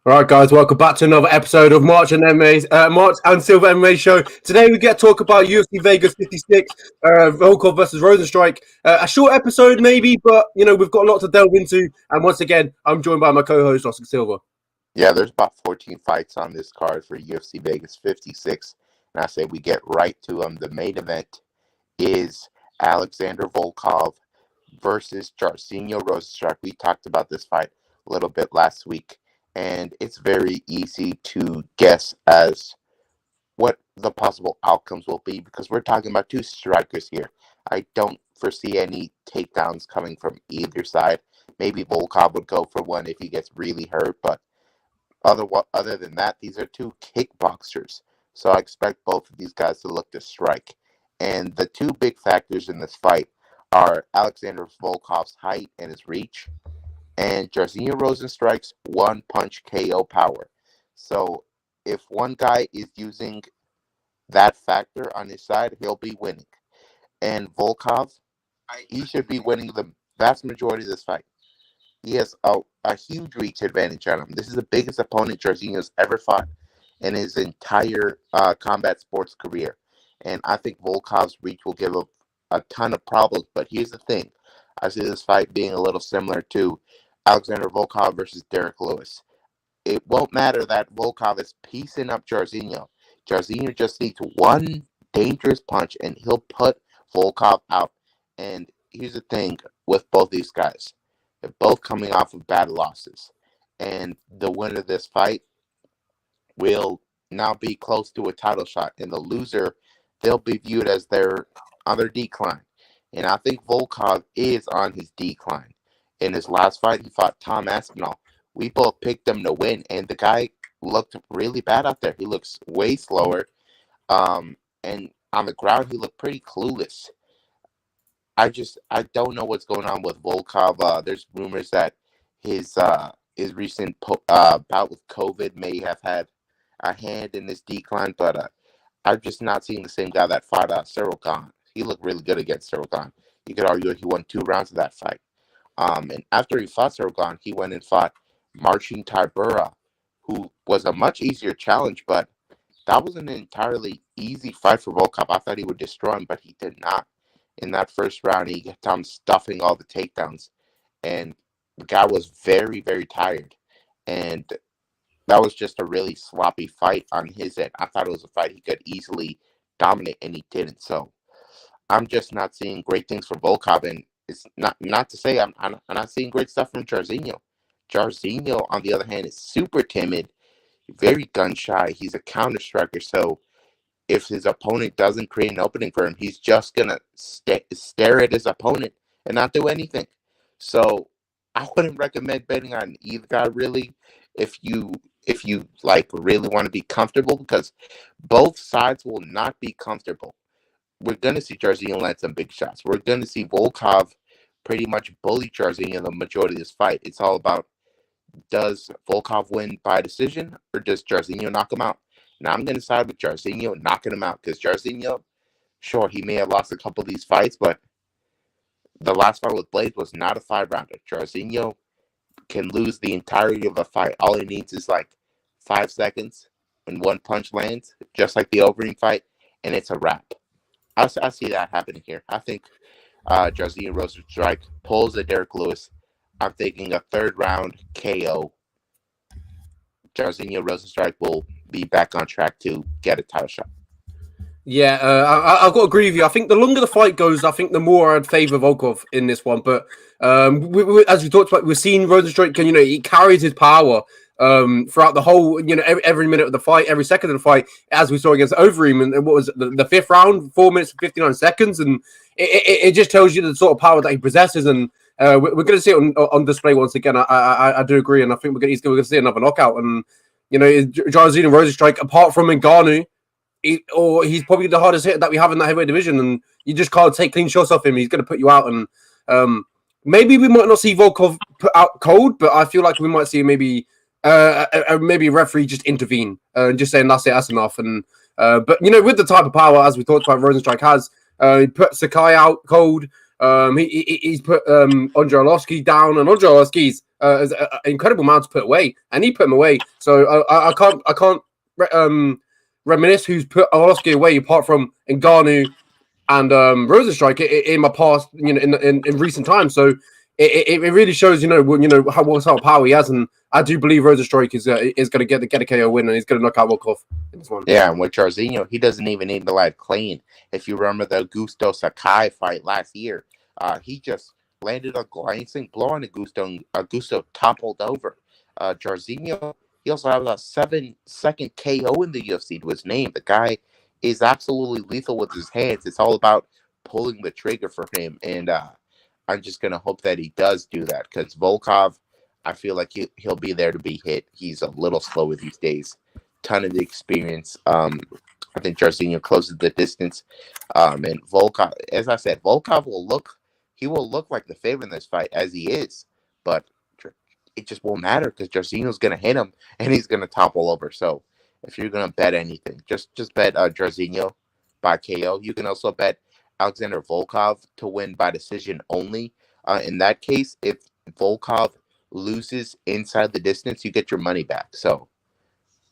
All right, guys, welcome back to another episode of March and Silva MMA show. Today we get to talk about UFC Vegas 56, Volkov versus Rozenstruik. A short episode, maybe, but we've got a lot to delve into. And once again, I'm joined by my co-host Oscar Silva. Yeah, there's about 14 fights on this card for UFC Vegas 56, and I say we get right to them. The main event is Alexander Volkov versus Jairzinho Rozenstruik. We talked about this fight a little bit last week, and it's very easy to guess as what the possible outcomes will be because we're talking about two strikers here. I don't foresee any takedowns coming from either side. Maybe Volkov would go for one if he gets really hurt, but other than that, these are two kickboxers. So I expect both of these guys to look to strike. And the two big factors in this fight are Alexander Volkov's height and his reach, and Jairzinho Rozenstruik's one-punch KO power. So if one guy is using that factor on his side, he'll be winning. And Volkov, he should be winning the vast majority of this fight. He has a huge reach advantage on him. This is the biggest opponent Jairzinho's ever fought in his entire combat sports career. And I think Volkov's reach will give a ton of problems. But here's the thing. I see this fight being a little similar to Alexander Volkov versus Derek Lewis. It won't matter that Volkov is piecing up Jairzinho. Jairzinho just needs one dangerous punch, and he'll put Volkov out. And here's the thing with both these guys. They're both coming off of bad losses. And the winner of this fight will now be close to a title shot. And the loser, they'll be viewed as they're on their decline. And I think Volkov is on his decline. In his last fight, he fought Tom Aspinall. We both picked him to win, and the guy looked really bad out there. He looks way slower. And on the ground, he looked pretty clueless. I don't know what's going on with Volkov. There's rumors that his recent bout with COVID may have had a hand in his decline, but I'm just not seeing the same guy that fought Siruc. He looked really good against Siruc. You could argue he won 2 rounds of that fight. And after he fought Siruc, he went and fought Marcin Tybura, who was a much easier challenge, but that was an entirely easy fight for Volkov. I thought he would destroy him, but he did not. In that first round, he kept on stuffing all the takedowns, and the guy was very, very tired. And that was just a really sloppy fight on his end. I thought it was a fight he could easily dominate, and he didn't. So I'm just not seeing great things for Volkov, and it's not to say I'm not seeing great stuff from Jairzinho. Jairzinho, on the other hand, is super timid, very gun shy. He's a counter striker, so if his opponent doesn't create an opening for him, he's just gonna stare at his opponent and not do anything. So I wouldn't recommend betting on either guy really if you like really want to be comfortable, because both sides will not be comfortable. We're gonna see Jairzinho land some big shots. We're gonna see Volkov pretty much bully Jairzinho the majority of this fight. It's all about, does Volkov win by decision or does Jairzinho knock him out? Now I'm going to side with Jairzinho knocking him out, because Jairzinho, sure, he may have lost a couple of these fights, but the last fight with Blade was not a 5-rounder. Jairzinho can lose the entirety of a fight. All he needs is like 5 seconds when one punch lands, just like the opening fight, and it's a wrap. I see that happening here. I think Jairzinho Rozenstruik pulls a Derek Lewis. I'm thinking a 3rd round KO. Jairzinho Rozenstruik will be back on track to get a title shot. Yeah, I've got to agree with you. I think the longer the fight goes, I think the more I'd favour Volkov in this one. But as we talked about, we've seen Rozenstruik, he carries his power throughout the whole, every minute of the fight, every second of the fight, as we saw against Overeem. And what was it, the 5th round, 4 minutes and 59 seconds. And it just tells you the sort of power that he possesses. And we're going to see it on display once again. I do agree. And I think we're going to see another knockout. And, Jairzinho Rozenstruik, apart from Ngannou, he's probably the hardest hitter that we have in that heavyweight division, and you just can't take clean shots off him. He's going to put you out, and maybe we might not see Volkov put out cold, but I feel like we might see maybe a referee just intervene and just saying that's enough. And but with the type of power, as we talked about, Rozenstruik has, he put Sakai out cold. He's put Andre Arlovski down, and Andre Arlovski's an incredible man to put away, and he put him away. So I can't reminisce who's put Arlovski away apart from Ngannou and Rozenstruik in my past, in recent times. So it really shows, what sort of power he has, and I do believe Rozenstruik is going to get a KO win, and he's going to knock out Volkov in this one. Yeah, and with Jairzinho, he doesn't even need to let clean. If you remember the Augusto Sakai fight last year, he just landed a glancing blow on Augusto toppled over. Jairzinho, he also has a 7-second KO in the UFC to his name. The guy is absolutely lethal with his hands. It's all about pulling the trigger for him, and I'm just going to hope that he does do that, because Volkov, I feel like he'll be there to be hit. He's a little slower these days. Ton of experience. I think Jairzinho closes the distance. And Volkov, as I said, Volkov will look like the favorite in this fight, as he is, but it just won't matter because Jairzinho's going to hit him and he's going to topple over. So if you're going to bet anything, just bet Jairzinho by KO. You can also bet Alexander Volkov to win by decision only. In that case, if Volkov loses inside the distance, you get your money back. So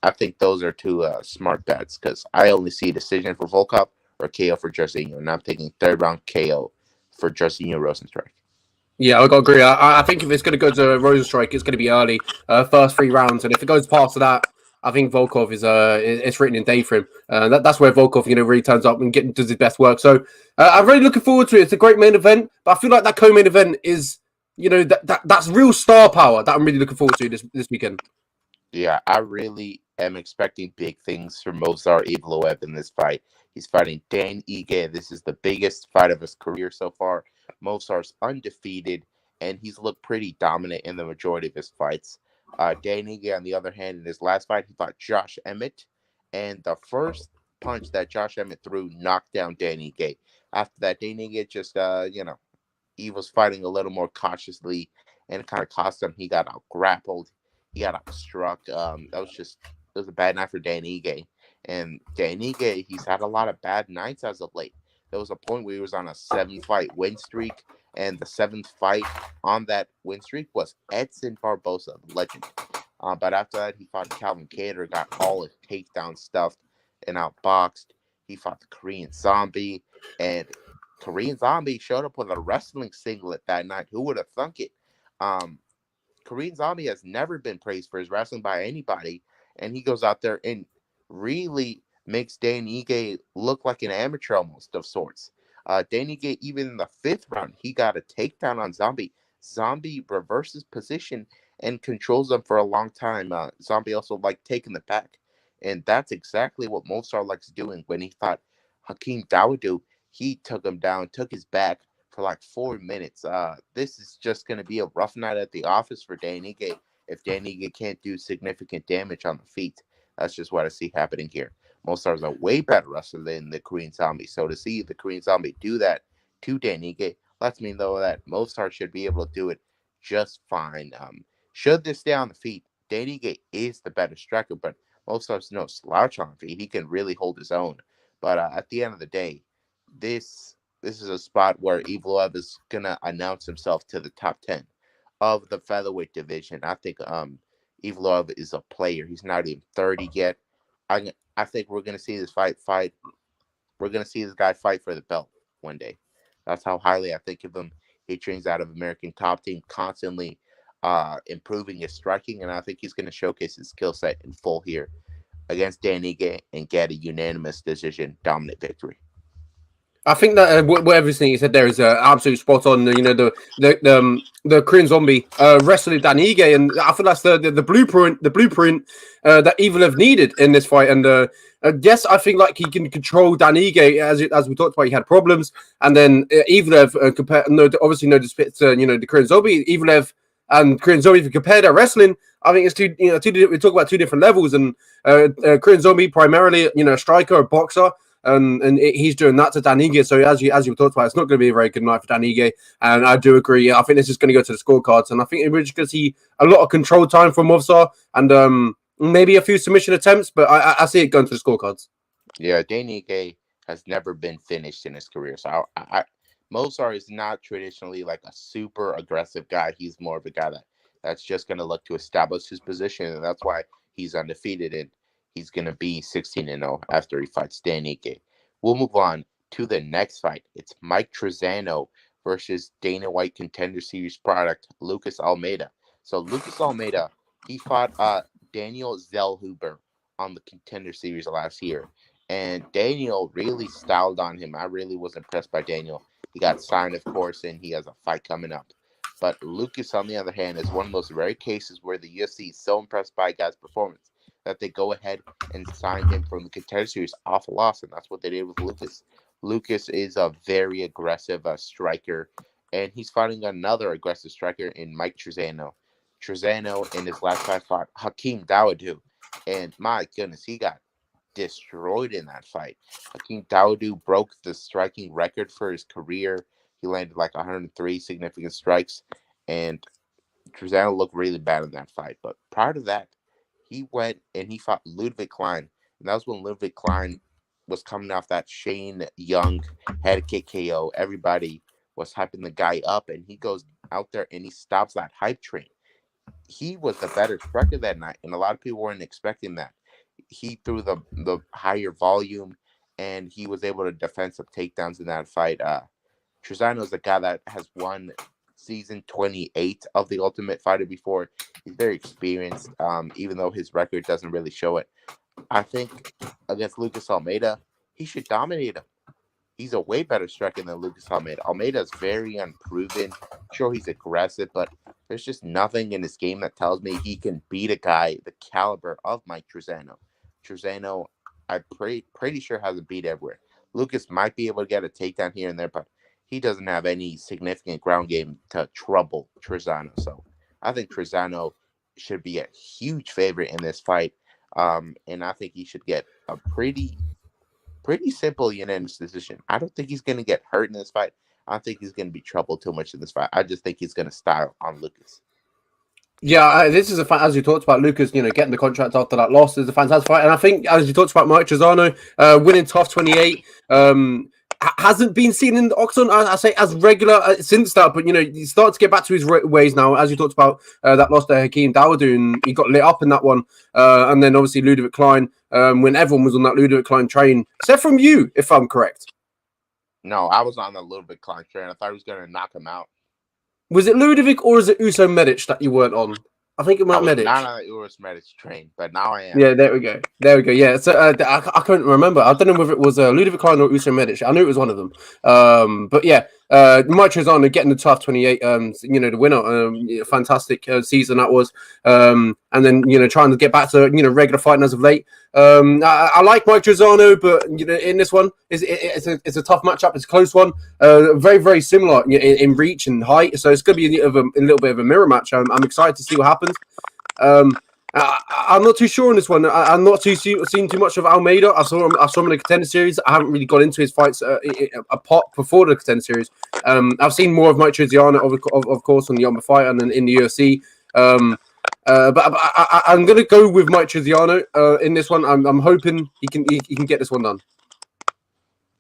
I think those are two smart bets, because I only see a decision for Volkov or KO for Jairzinho, and I'm thinking third round KO for Jairzinho Rozenstruik. Yeah, I got to agree. I think if it's going to go to Rozenstruik, it's going to be early, first 3 rounds, and if it goes past that, I think Volkov is it's written in day for him. That's where Volkov really turns up and does his best work. So I'm really looking forward to it. It's a great main event, but I feel like that co-main event is that's real star power that I'm really looking forward to this weekend. Yeah, I really am expecting big things from Movsar Evloev in this fight. He's fighting Dan Ige. This is the biggest fight of his career so far. Movsar's undefeated, and he's looked pretty dominant in the majority of his fights. Dan Ige, on the other hand, in his last fight, he fought Josh Emmett, and the first punch that Josh Emmett threw knocked down Dan Ige. After that, Dan Ige just, he was fighting a little more cautiously, and it kind of cost him. He got out grappled. He got outstruck. It was a bad night for Dan Ige. And Dan Ige, he's had a lot of bad nights as of late. There was a point where he was on a 7-fight win streak, and the 7th fight on that win streak was Edson Barbosa, the legend. But after that, he fought Calvin Kattar, got all his takedowns stuffed and outboxed. He fought the Korean Zombie, and Korean Zombie showed up with a wrestling singlet that night. Who would have thunk it? Korean Zombie has never been praised for his wrestling by anybody, and he goes out there and really makes Dan Ige look like an amateur almost of sorts. Dan Ige, even in the 5th round, he got a takedown on Zombie. Zombie reverses position and controls him for a long time. Zombie also liked taking the back, and that's exactly what Movsar likes doing. When he fought Hakeem Dawodu, he took him down, took his back for like 4 minutes. This is just going to be a rough night at the office for Dan Ige if Dan Ige can't do significant damage on the feet. That's just what I see happening here. Movsar's a way better wrestler than the Korean Zombie. So to see the Korean Zombie do that to Dan Ige lets me know that Movsar should be able to do it just fine. Should this stay on the feet, Dan Ige is the better striker, but Movsar's no slouch on the feet. He can really hold his own. But at the end of the day, this is a spot where Evloev is going to announce himself to the top 10 of the featherweight division. I think Evloev is a player. He's not even 30 yet. I think we're going to see this fight. We're going to see this guy fight for the belt one day. That's how highly I think of him. He trains out of American Top Team, constantly improving his striking, and I think he's going to showcase his skill set in full here against Dan Ige and get a unanimous decision dominant victory. I think that everything you said there is absolutely spot on. The Korean Zombie wrestling Dan Ige, and I feel that's the blueprint that Evloev needed in this fight. And yes, I think like he can control Dan Ige as we talked about. He had problems, and then Evloev obviously no dispute to the Korean Zombie. Evloev and Korean Zombie, if you compare their wrestling, I think it's we talk about 2 different levels. And Korean Zombie primarily a striker, a boxer. And he's doing that to Dan Ige. So as you talked about, it's not going to be a very good night for Dan Ige. And I do agree. I think this is going to go to the scorecards. And I think we're just going to see a lot of control time from Movsar and maybe a few submission attempts. But I see it going to the scorecards. Yeah, Dan Ige has never been finished in his career. So Movsar is not traditionally like a super aggressive guy. He's more of a guy that That's just going to look to establish his position, and that's why he's undefeated, and he's going to be 16-0 after he fights Dan Ige. We'll move on to the next fight. It's Mike Trizano versus Dana White Contender Series product Lucas Almeida. So Lucas Almeida, he fought Daniel Zellhuber on the Contender Series last year, and Daniel really styled on him. I really was impressed by Daniel. He got signed, of course, and he has a fight coming up. But Lucas, on the other hand, is one of those rare cases where the UFC is so impressed by a guy's performance that they go ahead and sign him from the Contender Series off a loss, and that's what they did with Lucas. Lucas is a very aggressive striker, and he's fighting another aggressive striker in Mike Trizano. Trizano, in his last fight, fought Hakeem Dawodu, and my goodness, he got destroyed in that fight. Hakeem Dawodu broke the striking record for his career. He landed like 103 significant strikes, and Trizano looked really bad in that fight. But prior to that, he went and he fought Ludwig Klein, and that was when Ludwig Klein was coming off that Shane Young head kick KO. Everybody was hyping the guy up, and he goes out there and he stops that hype train. He was the better striker that night, and a lot of people weren't expecting that. He threw the higher volume, and he was able to defend some takedowns in that fight. Trizano is a guy that has won season 28 of The Ultimate Fighter before. He's very experienced, even though his record doesn't really show it. I think against Lucas Almeida, he should dominate him. He's a way better striker than Lucas Almeida. Almeida's very unproven. Sure, he's aggressive, but there's just nothing in his game that tells me he can beat a guy the caliber of Mike Trizano. Trizano, I'm pretty sure, has a beat everywhere. Lucas might be able to get a takedown here and there, but he doesn't have any significant ground game to trouble Trizano. So I think Trizano should be a huge favorite in this fight. And I think he should get a pretty simple unanimous decision. I don't think he's going to get hurt in this fight. I don't think he's going to be troubled too much in this fight. I just think he's going to style on Lucas. Yeah, this is as you talked about, Lucas, getting the contract after that loss is a fantastic fight. And I think, as you talked about, Mike Trizano winning TOF 28, hasn't been seen in the octagon, I say, as regular since that. But, he started to get back to his ways now. As you talked about, that loss to Hakeem Dawodu, and he got lit up in that one. And then, obviously, Ludwig Klein, when everyone was on that Ludwig Klein train, except from you, if I'm correct. No, I was on the Ludwig Klein train. I thought he was going to knock him out. Was it Ludovic or is it Uso Medic that you weren't on? I think it might Medic. Not on the Uros Medic train, but now I am. Yeah, there we go. Yeah, so I couldn't remember. I don't know whether it was Ludovic Klein or Uso Medic. I knew it was one of them. But yeah, Mike Trizano getting the TOF 28. The winner. Fantastic season that was. And then trying to get back to regular fighting as of late. I like Mike Trizano, but in this one, it's a tough matchup. It's a close one. Very very similar in reach and height. So it's going to be a little bit of a mirror match. I'm excited to see what happens. I'm not too sure on this one. I'm not seen too much of Almeida. I saw him in the Contender Series. I haven't really got into his fights apart before the Contender Series. I've seen more of Mike Trizano, of course, on the Ultimate Fighter and then in the UFC. But I'm going to go with Mike Trizano in this one. I'm hoping he can get this one done.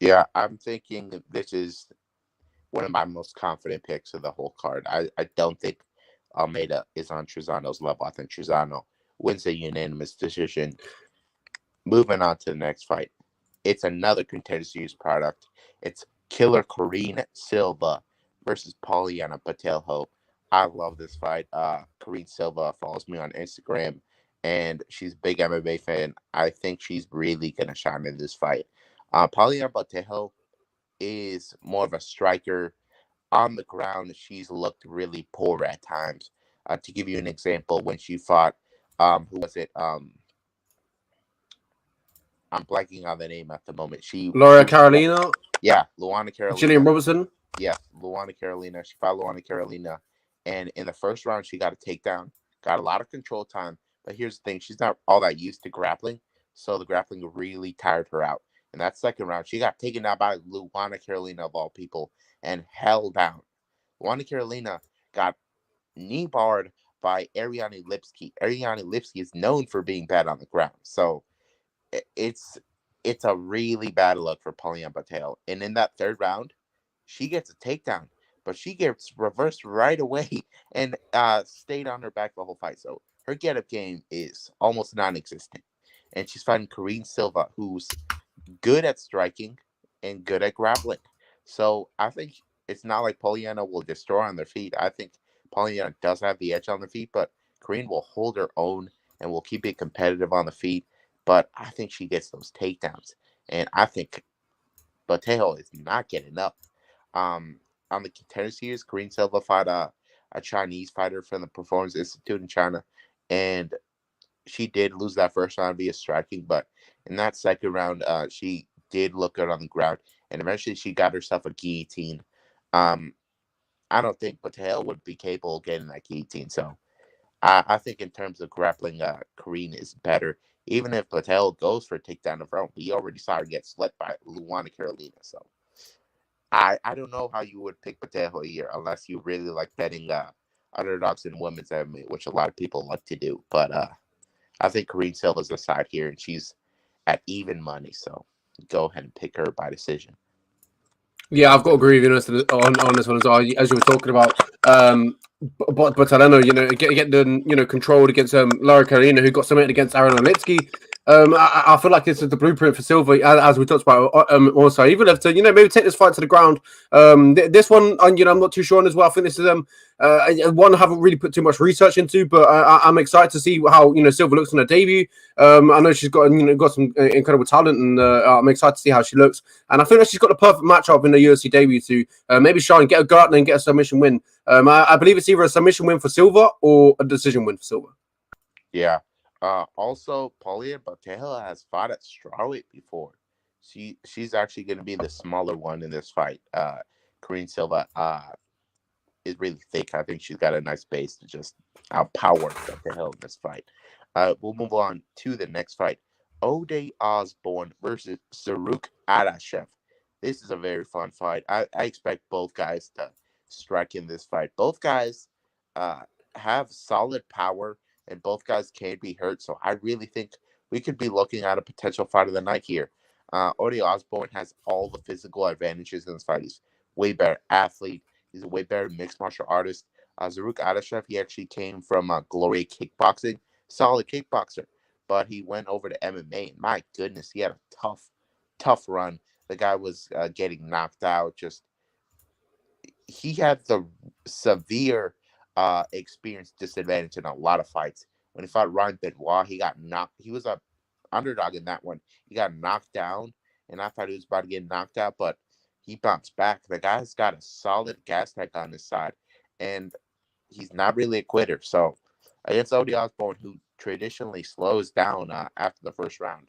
Yeah, I'm thinking this is one of my most confident picks of the whole card. I don't think Almeida is on Trizano's level. I think Trizano wins a unanimous decision. Moving on to the next fight. It's another Contender Series product. It's Killer Karine Silva versus Poliana Patelho. I love this fight. Karine Silva follows me on Instagram, and she's a big MMA fan. I think she's really going to shine in this fight. Poliana Patelho is more of a striker. On the ground, she's looked really poor at times. To give you an example, when she fought, who was it? I'm blanking on the name at the moment. Carolina? Yeah, Luana Carolina. Jillian Robertson? Yes, Luana Carolina. She fought Luana Carolina. And in the first round, she got a takedown, got a lot of control time. But here's the thing, she's not all that used to grappling, so the grappling really tired her out. In that second round, she got taken down by Luana Carolina, of all people, and held down. Luana Carolina got knee barred by Ariane Lipski. Ariane Lipski is known for being bad on the ground. So it's a really bad look for Poliana Patelho. And in that third round, she gets a takedown, but she gets reversed right away and stayed on her back the whole fight. So her get-up game is almost non-existent. And she's fighting Karine Silva, who's good at striking and good at grappling. So I think it's not like Polyana will destroy on their feet. I think Polyana does have the edge on the feet, but Karine will hold her own and will keep it competitive on the feet. But I think she gets those takedowns. And I think Botelho is not getting up. On the contender series, Karine Silva fought a Chinese fighter from the Performance Institute in China, and she did lose that first round via striking, but in that second round, she did look good on the ground, and eventually she got herself a guillotine. I don't think Botelho would be capable of getting that guillotine, so I think in terms of grappling, Karine is better. Even if Botelho goes for a takedown of her own, we already saw her get swept by Luana Carolina, so I don't know how you would pick Botelho here unless you really like betting underdogs in women's MMA, which a lot of people like to do, but I think Karine Silva's the side here, and she's at even money, so go ahead and pick her by decision. Yeah, I've got to agree with you on this one as well. As you were talking about, but I don't know, get the controlled against Lara Carolina, who got submitted against Aaron Olitsky. I feel like this is the blueprint for Silva, as we talked about. Also, even if to maybe take this fight to the ground. This one, I'm not too sure on as well. I think this is one I haven't really put too much research into, but I'm excited to see how Silva looks in her debut. I know she's got some incredible talent, and I'm excited to see how she looks. And I think that she's got the perfect matchup in the UFC debut to maybe shine, get a go out and get a submission win. I believe it's either a submission win for Silva or a decision win for Silva. Yeah. Also, Paulina Botelho has fought at strawweight before. She's actually going to be the smaller one in this fight. Karine Silva is really thick. I think she's got a nice base to just outpower Botelho in this fight. We'll move on to the next fight. Ode Osborne versus Siruc Adashev. This is a very fun fight. I expect both guys to strike in this fight. Both guys have solid power, and both guys can be hurt. So I really think we could be looking at a potential fight of the night here. Ode Osborne has all the physical advantages in this fight. He's way better athlete. He's a way better mixed martial artist. Siruc Adashev, he actually came from Glory Kickboxing. Solid kickboxer. But he went over to MMA. And my goodness, he had a tough run. The guy was getting knocked out. He had the severe experience disadvantage in a lot of fights. When he fought Ryan Benoit, he got knocked. He was a underdog in that one. He got knocked down, and I thought he was about to get knocked out, but he bounced back. The guy's got a solid gas tank on his side, and he's not really a quitter. So against Ode Osborne, who traditionally slows down after the first round,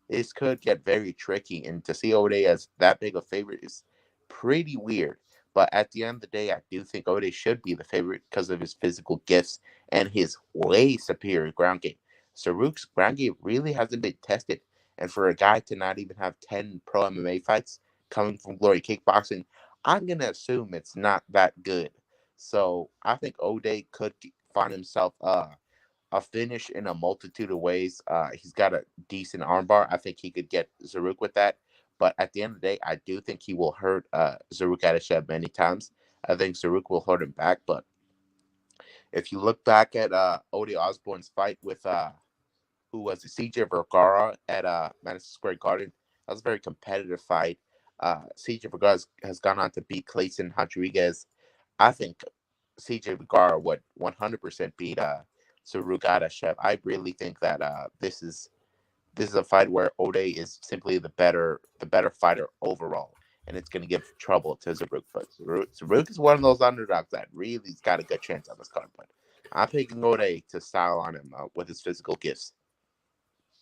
this could get very tricky. And to see Ode as that big a favorite is pretty weird. But at the end of the day, I do think Ode should be the favorite because of his physical gifts and his way superior ground game. Siruc's ground game really hasn't been tested. And for a guy to not even have 10 pro MMA fights coming from Glory Kickboxing, I'm going to assume it's not that good. So I think Ode could find himself a finish in a multitude of ways. He's got a decent armbar. I think he could get Siruc with that. But at the end of the day, I do think he will hurt Siruc Adashev many times. I think Siruc will hurt him back. But if you look back at Ode Osborne's fight with who was it, CJ Vergara at Madison Square Garden, that was a very competitive fight. CJ Vergara has gone on to beat Clayton Rodriguez. I think CJ Vergara would 100% beat Siruc Adashev. I really think that this is a fight where Ode is simply the better fighter overall, and it's going to give trouble to Siruc. But Siruc is one of those underdogs that really's got a good chance on this card. But I'm picking Ode to style on him with his physical gifts.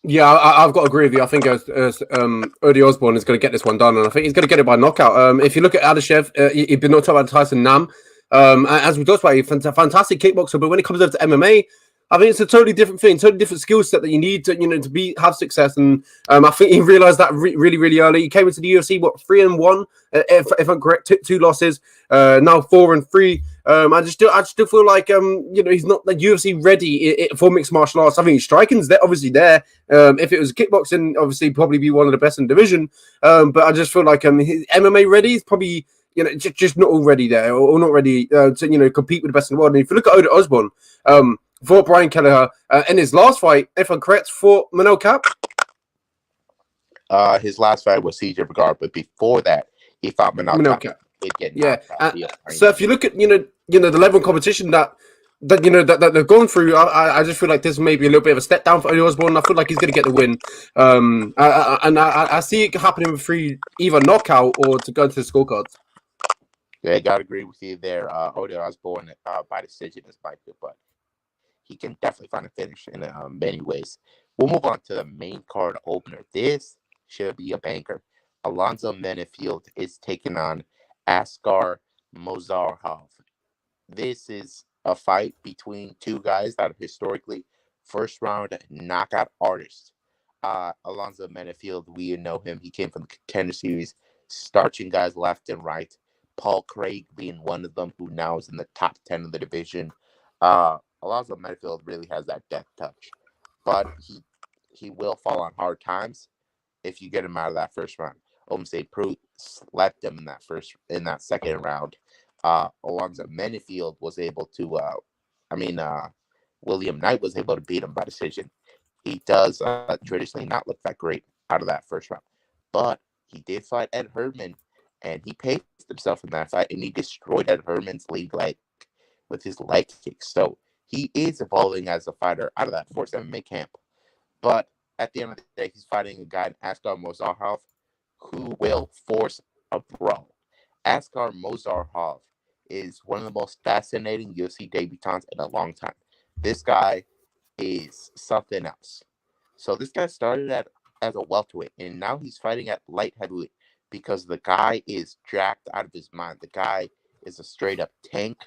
Yeah, I've got to agree with you. I think Ode Osborne is going to get this one done, and I think he's going to get it by knockout. If you look at Adashev, he'd been knocked out by Tyson Nam. As we talked about, he's a fantastic kickboxer, but when it comes over to MMA, I think it's a totally different thing, totally different skill set that you need to, to have success. And I think he realized that really, really early. He came into the UFC 3-1, if I'm correct, 2 losses, now 4-3. I just feel like he's not the UFC ready for mixed martial arts. I think his striking's obviously there. If it was kickboxing, obviously probably be one of the best in the division. But I just feel like his MMA ready is probably just not already there or not ready to compete with the best in the world. And if you look at Osborne, for Brian Kelleher in his last fight, if I'm correct, for Manel Cap. His last fight was CJ Vergara, but before that, he fought Manel Cap. He'd get knocked out. So if you look at the level of competition that they've gone through, I just feel like this may be a little bit of a step down for Eddie Osborne. I feel like he's going to get the win, and I see it happening through either knockout or to go into the scorecards. Yeah, I gotta agree with you there. Eddie Osborne by decision is my good, but he can definitely find a finish in many ways. We'll move on to the main card opener. This should be a banker. Alonzo Menefield is taking on Askar Mozarhov. This is a fight between two guys that are historically first-round knockout artists. Alonzo Menefield, we know him. He came from the Contender Series, starching guys left and right. Paul Craig being one of them, who now is in the top 10 of the division. Alonzo Menefield really has that death touch, but he will fall on hard times if you get him out of that first round. Omse Prue slept him in that second round. Alonzo Menefield was able to, William Knight was able to beat him by decision. He does traditionally not look that great out of that first round, but he did fight Ed Herman, and he paced himself in that fight, and he destroyed Ed Herman's lead leg with his leg kicks. So he is evolving as a fighter out of that Force MMA camp. But at the end of the day, he's fighting a guy, Askar Mozarhov, who will force a brawl. Askar Mozarhov is one of the most fascinating UFC debutants in a long time. This guy is something else. So this guy started as a welterweight, and now he's fighting at light heavyweight because the guy is jacked out of his mind. The guy is a straight-up tank.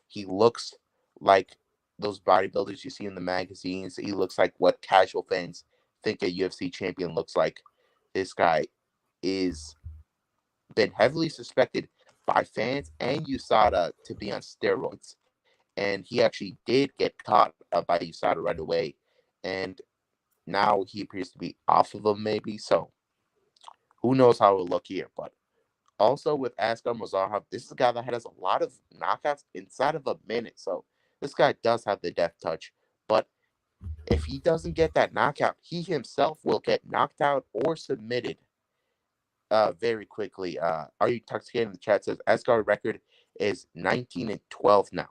He looks like those bodybuilders you see in the magazines. He looks like what casual fans think a UFC champion looks like. This guy is been heavily suspected by fans and USADA to be on steroids. And he actually did get caught by USADA right away. And now he appears to be off of them maybe. So who knows how it'll look here. But also with Askar Mozarhov, this is a guy that has a lot of knockouts inside of a minute. So this guy does have the death touch. But if he doesn't get that knockout, he himself will get knocked out or submitted very quickly. Are you intoxicated in the chat says Askar's record is 19-12 now.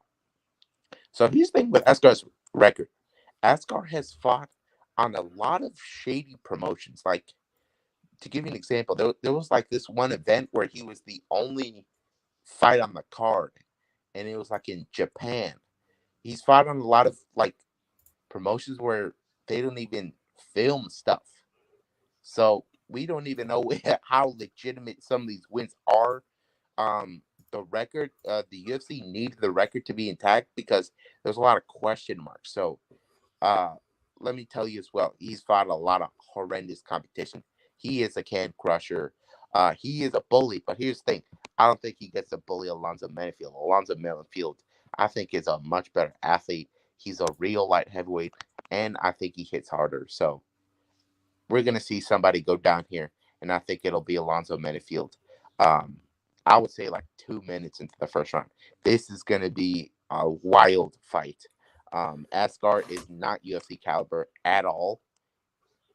So here's the thing with Askar's record. Askar has fought on a lot of shady promotions. Like, to give you an example, there was like this one event where he was the only fight on the card, and it was like in Japan. He's fought on a lot of like promotions where they don't even film stuff. So we don't even know how legitimate some of these wins are. The record, the UFC needed the record to be intact because there's a lot of question marks. So let me tell you as well, he's fought a lot of horrendous competition. He is a can crusher. He is a bully, but here's the thing. I don't think he gets a bully Alonzo Menefield. Alonzo Menefield, I think, is a much better athlete. He's a real light heavyweight, and I think he hits harder. So we're going to see somebody go down here, and I think it'll be Alonzo Menefield. I would say like 2 minutes into the first round. This is going to be a wild fight. Askar is not UFC caliber at all.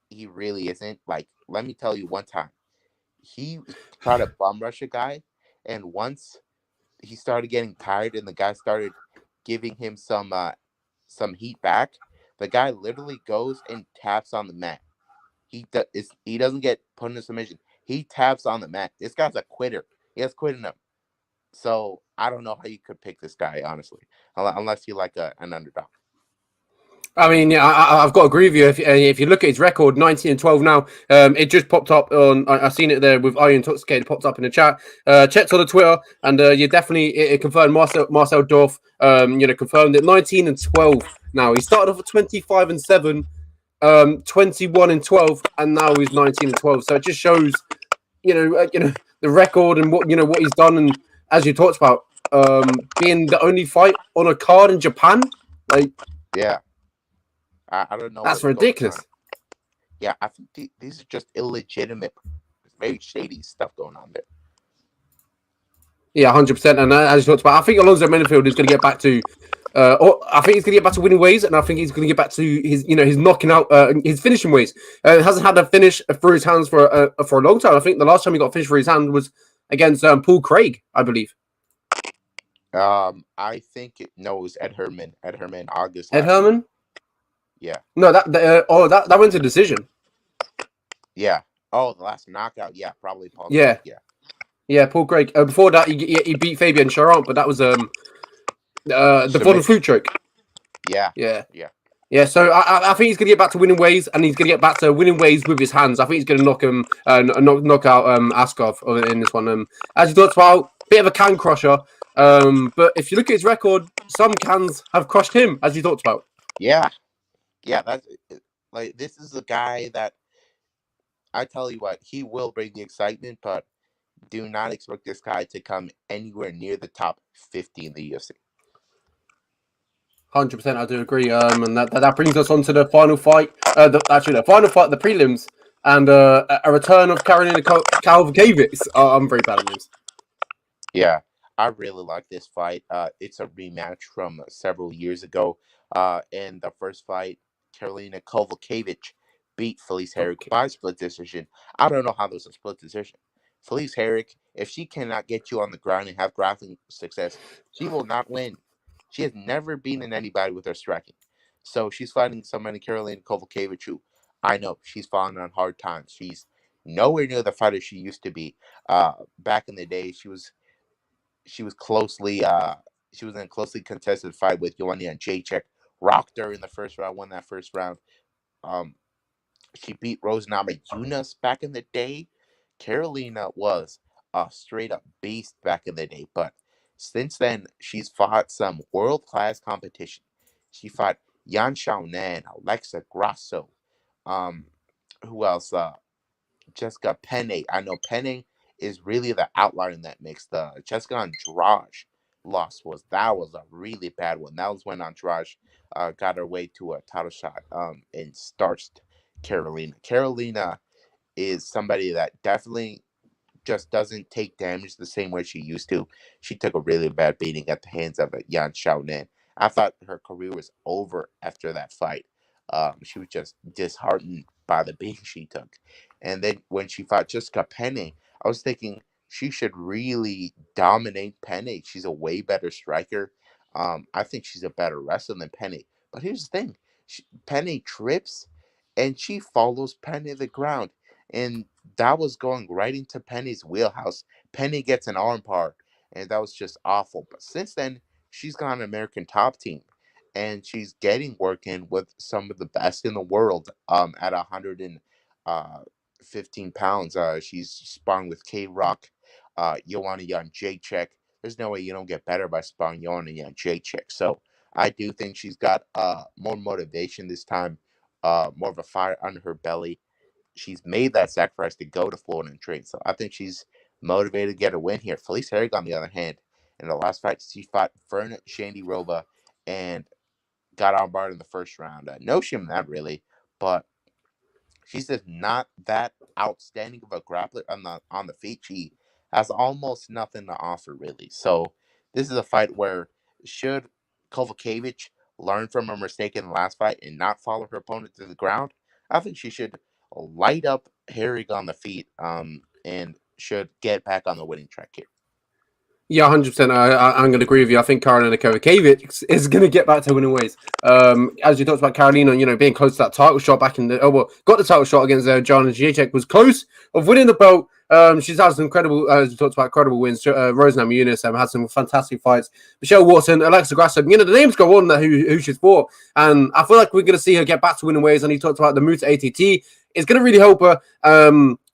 He really isn't. Like, let me tell you one time, he tried to bum rush a guy, and once he started getting tired and the guy started giving him some heat back, the guy literally goes and taps on the mat. He doesn't get put in a submission. He taps on the mat. This guy's a quitter. He has quit enough. So I don't know how you could pick this guy, honestly, unless you like an underdog. I mean, yeah, I've got to agree with you. If you look at his record, 19-12 now, it just popped up on. I've seen it there with Are You Intoxicated. It popped up in the chat. Checked on the Twitter, and you definitely it confirmed. Marcel Dorf, confirmed it. 19-12 now. He started off at 25-7, 21-12, and now he's 19-12. So it just shows, the record and what he's done, and as you talked about, being the only fight on a card in Japan, like. Yeah. I don't know. That's ridiculous. Yeah, I think these are just illegitimate, very shady stuff going on there. Yeah, 100%. And as you talked about, I think Alonso Menifield is going to get back to, or I think he's going to get back to winning ways, and I think he's going to get back to his knocking out, his finishing ways. Hasn't had a finish through his hands for a long time. I think the last time he got a finish for his hand was against Paul Craig, I believe. I think it was Ed Herman. Ed Herman, August. Ed Herman. Yeah. No, that went to decision. Yeah. Oh, the last knockout. Yeah, probably Paul. Yeah. Craig, yeah. Yeah, Paul Craig. Before that, he beat Fabian Charant, but that was the Von Flute choke. Yeah. Yeah. So I think he's gonna get back to winning ways, and he's gonna get back to winning ways with his hands. I think he's gonna knock out Askov in this one. As you talked about, bit of a can crusher. But if you look at his record, some cans have crushed him, as you talked about. Yeah. That's like, this is a guy that, I tell you what, he will bring the excitement, but do not expect this guy to come anywhere near the top 50 in the UFC. 100%, I do agree. And that brings us on to the final fight. The final fight, the prelims, and a return of Karolina Kowalkiewicz. I'm very bad at names. Yeah, I really like this fight. It's a rematch from several years ago. In the first fight, Karolina Kowalkiewicz beat Felice Herrick by split decision. I don't know how there's a split decision. Felice Herrick, if she cannot get you on the ground and have grappling success, she will not win. She has never beaten anybody with her striking. So she's fighting somebody, Karolina Kowalkiewicz, who I know she's fallen on hard times. She's nowhere near the fighter she used to be. Back in the day, she was closely she was in a closely contested fight with Joanna Jacek. Rocked her in the first round, won that first round. She beat Rozenstruik Munoz back in the day. Karolina was a straight up beast back in the day, but since then she's fought some world class competition. She fought Yan Xiaonan, Alexa Grasso, who else? Jessica Penne. I know Penne is really the outlier in that mix. The Jessica Andrade loss was a really bad one. That was when Andrade got her way to a title shot and starched Karolina. Karolina is somebody that definitely just doesn't take damage the same way she used to. She took a really bad beating at the hands of Yan Xiaonan. I thought her career was over after that fight. She was just disheartened by the beating she took. And then when she fought Jessica Penne, I was thinking she should really dominate Penne. She's a way better striker. I think she's a better wrestler than Penne. But here's the thing. Penne trips and she follows Penne to the ground. And that was going right into Penny's wheelhouse. Penny gets an arm par, and that was just awful. But since then, she's got an American top team, and she's getting work in with some of the best in the world. At 115 pounds, she's sparring with K Rock, Joanna Jacek. There's no way you don't get better by sparring Joanna Jacek. So I do think she's got more motivation this time, more of a fire under her belly. She's made that sacrifice to go to Florida and train. So I think she's motivated to get a win here. Felice Herrick, on the other hand, in the last fight, she fought Fern Shandy-Rova and got armbarred in the first round. No shame in that, really, but she's just not that outstanding of a grappler on the feet. She has almost nothing to offer, really. So this is a fight where, should Kowalkiewicz learn from her mistake in the last fight and not follow her opponent to the ground, I think she should light up Herrick on the feet, and should get back on the winning track here. Yeah, 100%. I'm going to agree with you. I think Karolina Kowalkiewicz is going to get back to winning ways. As you talked about Karolina, being close to that title shot back in got the title shot against Joanna Jacek, was close of winning the belt. She's had some incredible, as you talked about, incredible wins. Rozenstruik Munoz had some fantastic fights. Michelle Watson, Alexa Grasso, the names go on who she's fought. And I feel like we're going to see her get back to winning ways. And he talked about the move to ATT. It's going to really help her.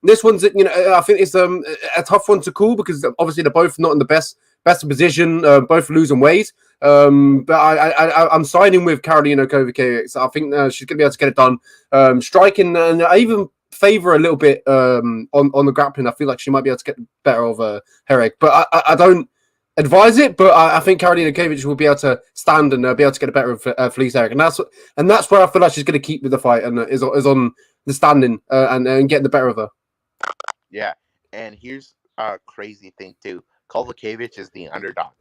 This one's, I think it's a tough one to call because obviously they're both not in the best position, both losing ways. But I'm siding with Karolina Kowalkiewicz. I think she's going to be able to get it done. Striking, and I even favor a little bit on the grappling. I feel like she might be able to get better of Herrick, but I don't advise it. But I think Karolina Kowalkiewicz will be able to stand and be able to get a better of Felice Herrick, and that's where I feel like she's going to keep with the fight and is on the standing and getting the better of her. Yeah, and here's a crazy thing too. Kovacevic is the underdog.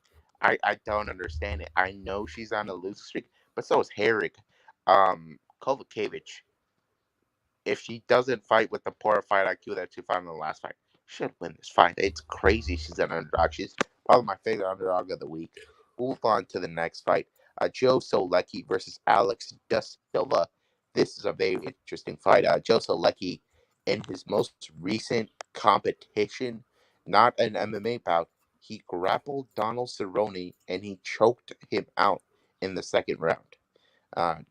I don't understand it. I know she's on a losing streak, but so is Herrig. Kovacevic, if she doesn't fight with the poor fight IQ that she fought in the last fight, should win this fight. It's crazy she's an underdog. She's probably my favorite underdog of the week. Move on to the next fight. Joe Solecki versus Alex Da Silva. This is a very interesting fight. Joe Solecki, in his most recent competition, not an MMA bout, he grappled Donald Cerrone and he choked him out in the second round.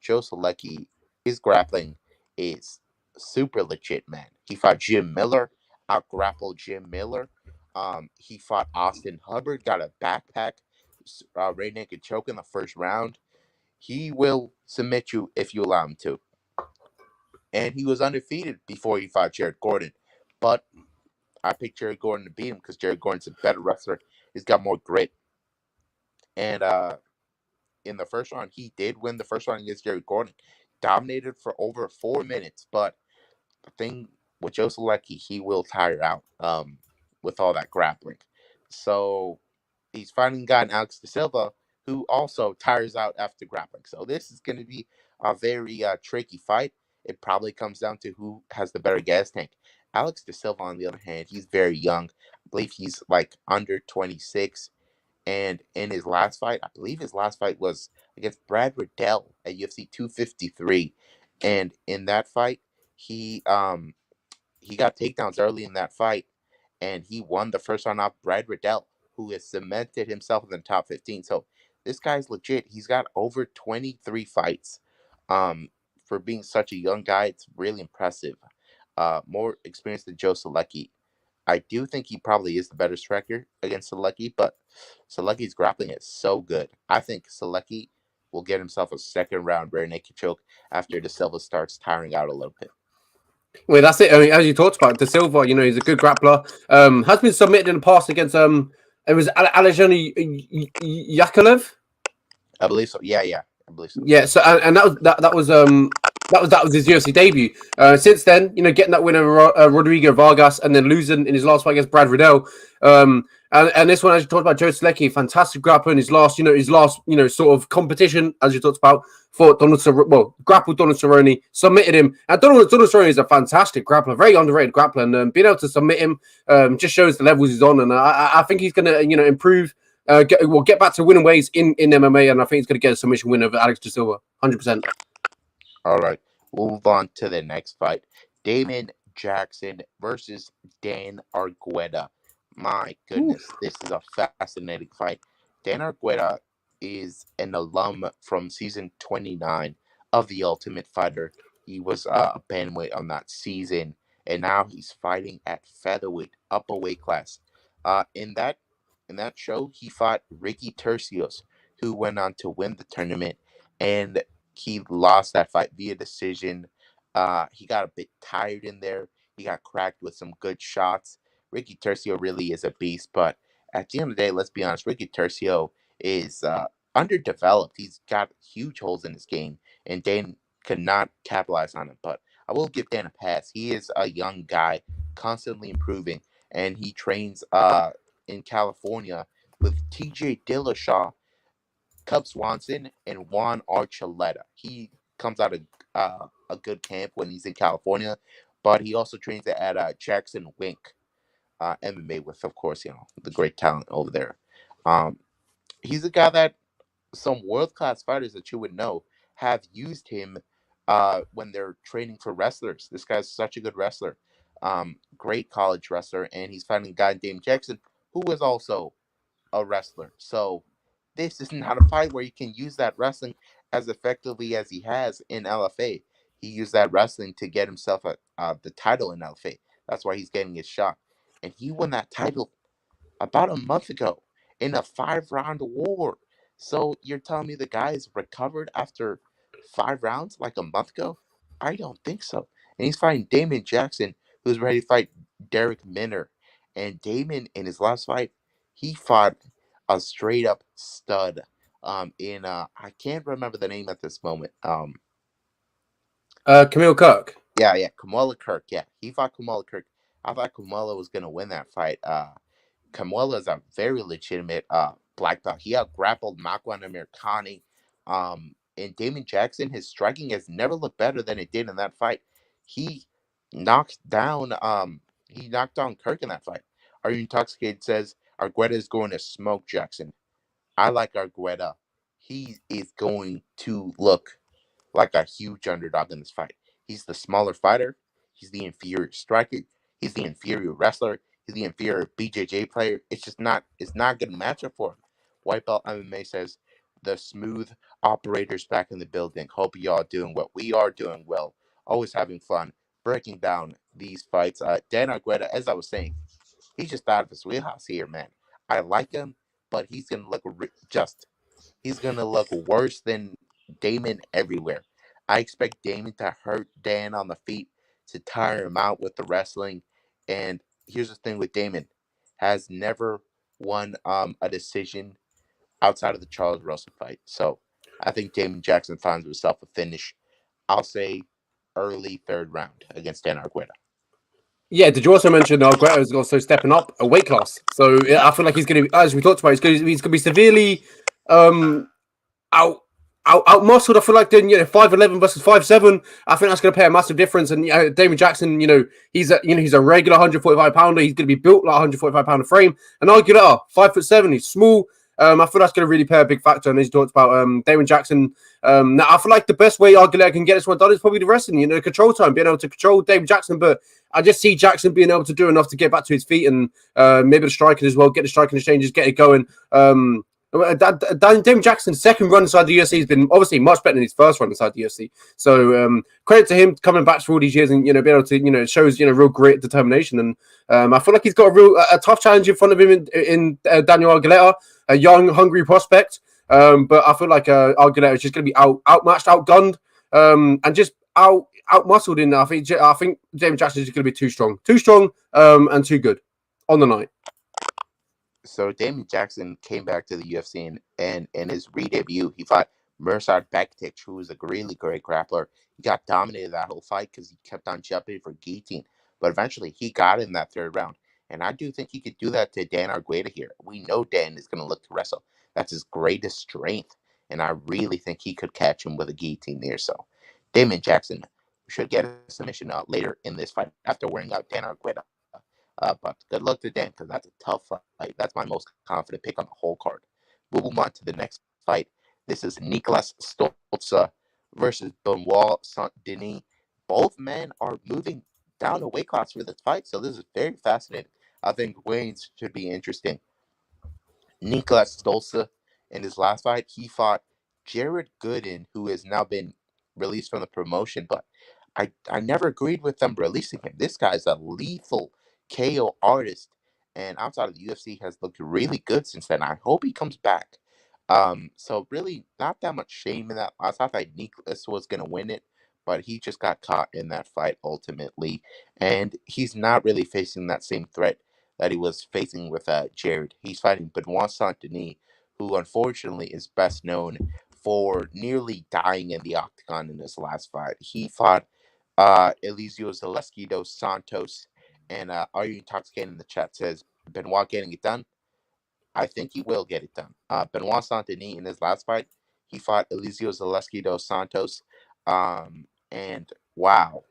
Joe Solecki, his grappling is super legit, man. He fought Jim Miller, out grappled Jim Miller. He fought Austin Hubbard, got a backpack, rear naked choke in the first round. He will submit you if you allow him to. And he was undefeated before he fought Jared Gordon. But I picked Jared Gordon to beat him because Jared Gordon's a better wrestler. He's got more grit. And in the first round, he did win the first round against Jared Gordon. Dominated for over 4 minutes. But the thing with Joe Solecki, he will tire out with all that grappling. So he's fighting a guy in Alex Da Silva who also tires out after grappling. So this is going to be a very tricky fight. It probably comes down to who has the better gas tank. Alex Da Silva, on the other hand, he's very young. I believe he's like under 26. And in his last fight, I believe his last fight was against Brad Riddell at UFC 253. And in that fight, he got takedowns early in that fight, and he won the first round off Brad Riddell, who has cemented himself in the top 15. So this guy's legit. He's got over 23 fights. For being such a young guy, it's really impressive. More experience than Joe Solecki. I do think he probably is the better striker against Solecki, but Solecki's grappling is so good. I think Solecki will get himself a second round rear naked choke after Da Silva starts tiring out a little bit. Well, that's it. I mean, as you talked about, Da Silva, he's a good grappler. Has been submitted in the past against it was Alexander Yakovlev. I believe so. Yeah, I believe so. Yeah. So and that was his UFC debut. Since then, getting that win over Rodrigo Vargas and then losing in his last fight against Brad Riddell. And this one, as you talked about, Joe Solecki, fantastic grappler in his last sort of competition, as you talked about, fought grappled Donald Cerrone, submitted him. And Donald Cerrone is a fantastic grappler, very underrated grappler, and being able to submit him just shows the levels he's on. And I think he's going to, improve. Get back to winning ways in MMA, and I think he's going to get a submission win over Alex Da Silva, 100%. All right, we'll move on to the next fight. Damon Jackson versus Dan Argueta. My goodness, this is a fascinating fight. Dan Argueta is an alum from season 29 of The Ultimate Fighter. He was a bantamweight on that season, and now he's fighting at featherweight, up a weight class. In that show, he fought Ricky Tercios, who went on to win the tournament, and he lost that fight via decision. He got a bit tired in there. He got cracked with some good shots. Ricky Tercio really is a beast, but at the end of the day, let's be honest, Ricky Tercio is underdeveloped. He's got huge holes in his game, and Dan could not capitalize on it. But I will give Dan a pass. He is a young guy, constantly improving, and he trains in California with TJ Dillashaw, Cub Swanson, and Juan Archuleta. He comes out of a good camp when he's in California, but he also trains at Jackson Wink MMA with, of course, the great talent over there. He's a guy that some world-class fighters that you would know have used him when they're training for wrestlers. This guy's such a good wrestler. Great college wrestler, and he's fighting a guy named Damon Jackson, who is also a wrestler. So this is not a fight where you can use that wrestling as effectively as he has in LFA. He used that wrestling to get himself the title in LFA. That's why he's getting his shot. And he won that title about a month ago in a 5-round war. So you're telling me the guy is recovered after 5 rounds like a month ago? I don't think so. And he's fighting Damon Jackson, who's ready to fight Derek Minner. And Damon, in his last fight, he fought a straight up stud. In I can't remember the name at this moment. Camille Kirk. Yeah, Kamala Kirk. Yeah, he fought Kamala Kirk. I thought Kamala was gonna win that fight. Camuela is a very legitimate black belt. He out grappled Makwan Americani. And Damon Jackson, his striking has never looked better than it did in that fight. He knocked down Kirk in that fight. Are You Intoxicated says Argueta is going to smoke Jackson. I like Argueta. He is going to look like a huge underdog in this fight. He's the smaller fighter. He's the inferior striker. He's the inferior wrestler. He's the inferior BJJ player. It's not a good matchup for him. White Belt MMA says the smooth operators back in the building. Hope y'all doing well. We are doing well. Always having fun breaking down these fights. Dan Argueta, as I was saying, he's just out of his wheelhouse here, man. I like him, but he's gonna look worse than Damon everywhere. I expect Damon to hurt Dan on the feet, to tire him out with the wrestling. And here's the thing with Damon, has never won a decision outside of the Charles Russell fight. So I think Damon Jackson finds himself a finish. I'll say early third round against Dan Argueta. Yeah, did you also mention Argueta is also stepping up a weight class? So yeah, I feel like he's going to, as we talked about, he's going to be severely out out muscled. I feel like then 5'11" versus 5'7". I think that's going to play a massive difference. And Damon Jackson, he's a regular 145-pounder. He's going to be built like 145-pounder frame. And Argueta, 5'7", he's small. I feel that's going to really play a big factor. And as you talked about Damon Jackson, now I feel like the best way Argueta can get this one done is probably the wrestling, the control time, being able to control Damon Jackson. But I just see Jackson being able to do enough to get back to his feet and maybe the striking as well, get the striking exchanges, get it going. Damon Jackson's second run inside the UFC has been obviously much better than his first run inside the UFC. So credit to him coming back for all these years and being able to it shows real grit, determination, and I feel like he's got a tough challenge in front of him in Daniel Argueta, a young, hungry prospect. But I feel like Argueta is just going to be outmatched, outgunned, and just out muscled in. I think Damon Jackson is just going to be too strong, and too good on the night. So Damon Jackson came back to the UFC and in his re-debut, he fought Mirsad Bektic, who was a really great grappler. He got dominated that whole fight because he kept on jumping for guillotine. But eventually, he got in that third round. And I do think he could do that to Dan Argueta here. We know Dan is going to look to wrestle. That's his greatest strength. And I really think he could catch him with a guillotine there. So Damon Jackson should get a submission later in this fight after wearing out Dan Argueta. But good luck to Dan because that's a tough fight. That's my most confident pick on the whole card. We'll move on to the next fight. This is Nicolas Stolze versus Benoit Saint-Denis. Both men are moving down a weight class for this fight, so this is very fascinating. I think Wayne's should be interesting. Nicolas Stolze, in his last fight, he fought Jared Gooden, who has now been released from the promotion, but I never agreed with them releasing him. This guy's a lethal KO artist, and outside of the UFC has looked really good since then. I hope he comes back. So really not that much shame in that. I thought that Nicolas was gonna win it, but he just got caught in that fight ultimately, and he's not really facing that same threat that he was facing with Jared. He's fighting Benoit Saint-Denis, who unfortunately is best known for nearly dying in the octagon in his last fight. He fought Eliseo Zaleski dos Santos. And Are You Intoxicated in the chat says, Benoit getting it done? I think he will get it done. Benoit Saint-Denis in his last fight, he fought Eliseo Zaleski dos Santos. And wow,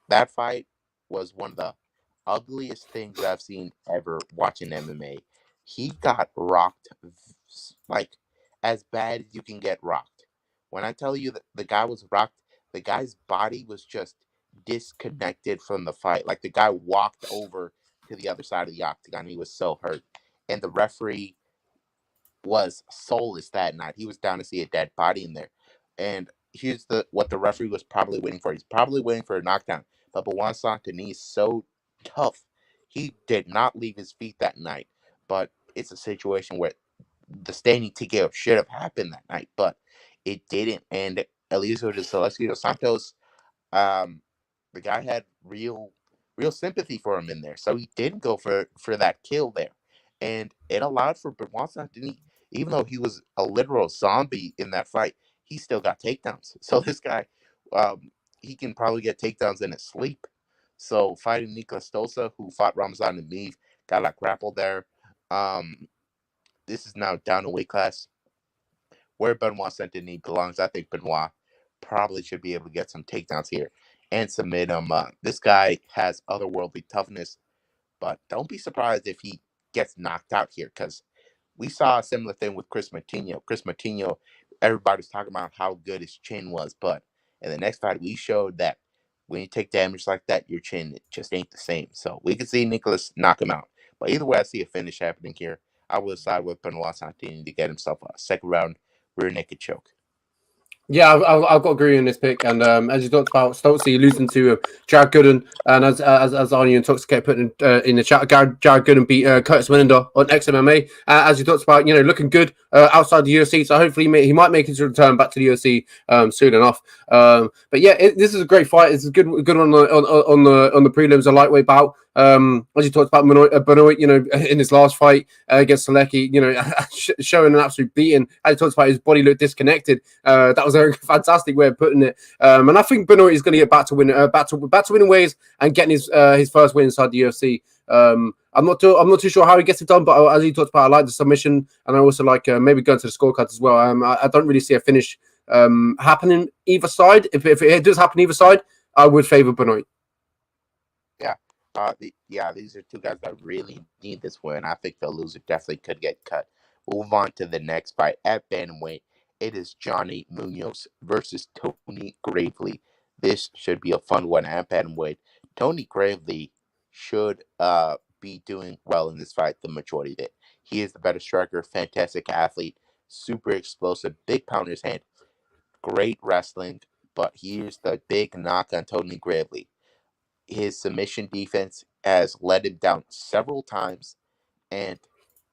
that fight was one of the ugliest things I've seen ever watching MMA. He got rocked like as bad as you can get rocked. When I tell you that the guy was rocked, the guy's body was just disconnected from the fight. Like the guy walked over to the other side of the octagon. He was so hurt. And the referee was soulless that night. He was down to see a dead body in there. And here's what the referee was probably waiting for. He's probably waiting for a knockdown. But Benoit Saint-Denis is so tough. He did not leave his feet that night. But it's a situation where the standing TKO should have happened that night, but it didn't. And Eliseo de Celestino Santos, the guy had real sympathy for him in there, so he didn't go for that kill there, and it allowed for Benoit Saint-Denis, even though he was a literal zombie in that fight, he still got takedowns. So this guy, he can probably get takedowns in his sleep. So fighting Nicolas Stolze, who fought Ramzan Emeev, got grappled there. This is now down a weight class where Benoit Saint-Denis belongs. I think Benoit probably should be able to get some takedowns here and submit him. This guy has otherworldly toughness, but don't be surprised if he gets knocked out here because we saw a similar thing with Chris Martinho. Chris Martinho, everybody's talking about how good his chin was, but in the next fight, we showed that when you take damage like that, your chin just ain't the same. So we could see Nicolas knock him out. But either way, I see a finish happening here. I will side with Benoit Saint-Denis to get himself a second round rear naked choke. Yeah, I've got to agree on this pick. And as you talked about, Stoltzy losing to Jared Gooden, and as Arnie and Toxic put in the chat, Jared Gooden beat Curtis Winder on XMMA. As you talked about, looking good outside the UFC. So hopefully he might make his return back to the UFC soon enough. But yeah, this is a great fight. It's a good one on the prelims, a lightweight bout. As you talked about Benoit, in his last fight against Solecki, showing an absolute beating. As you talked about, his body looked disconnected. That was a fantastic way of putting it. And I think Benoit is going to get back to winning ways and getting his first win inside the UFC. I'm not too sure how he gets it done, but as you talked about, I like the submission, and I also like maybe going to the scorecards as well. I don't really see a finish happening either side. If it does happen either side, I would favor Benoit. Yeah. These are two guys that really need this win. I think the loser definitely could get cut. We'll move on to the next fight at bantamweight. It is Johnny Munoz versus Tony Gravely. This should be a fun one at bantamweight. Tony Gravely should be doing well in this fight the majority of it. He is the better striker, fantastic athlete, super explosive, big pound in his hand, great wrestling. But here's the big knock on Tony Gravely. His submission defense has let him down several times, and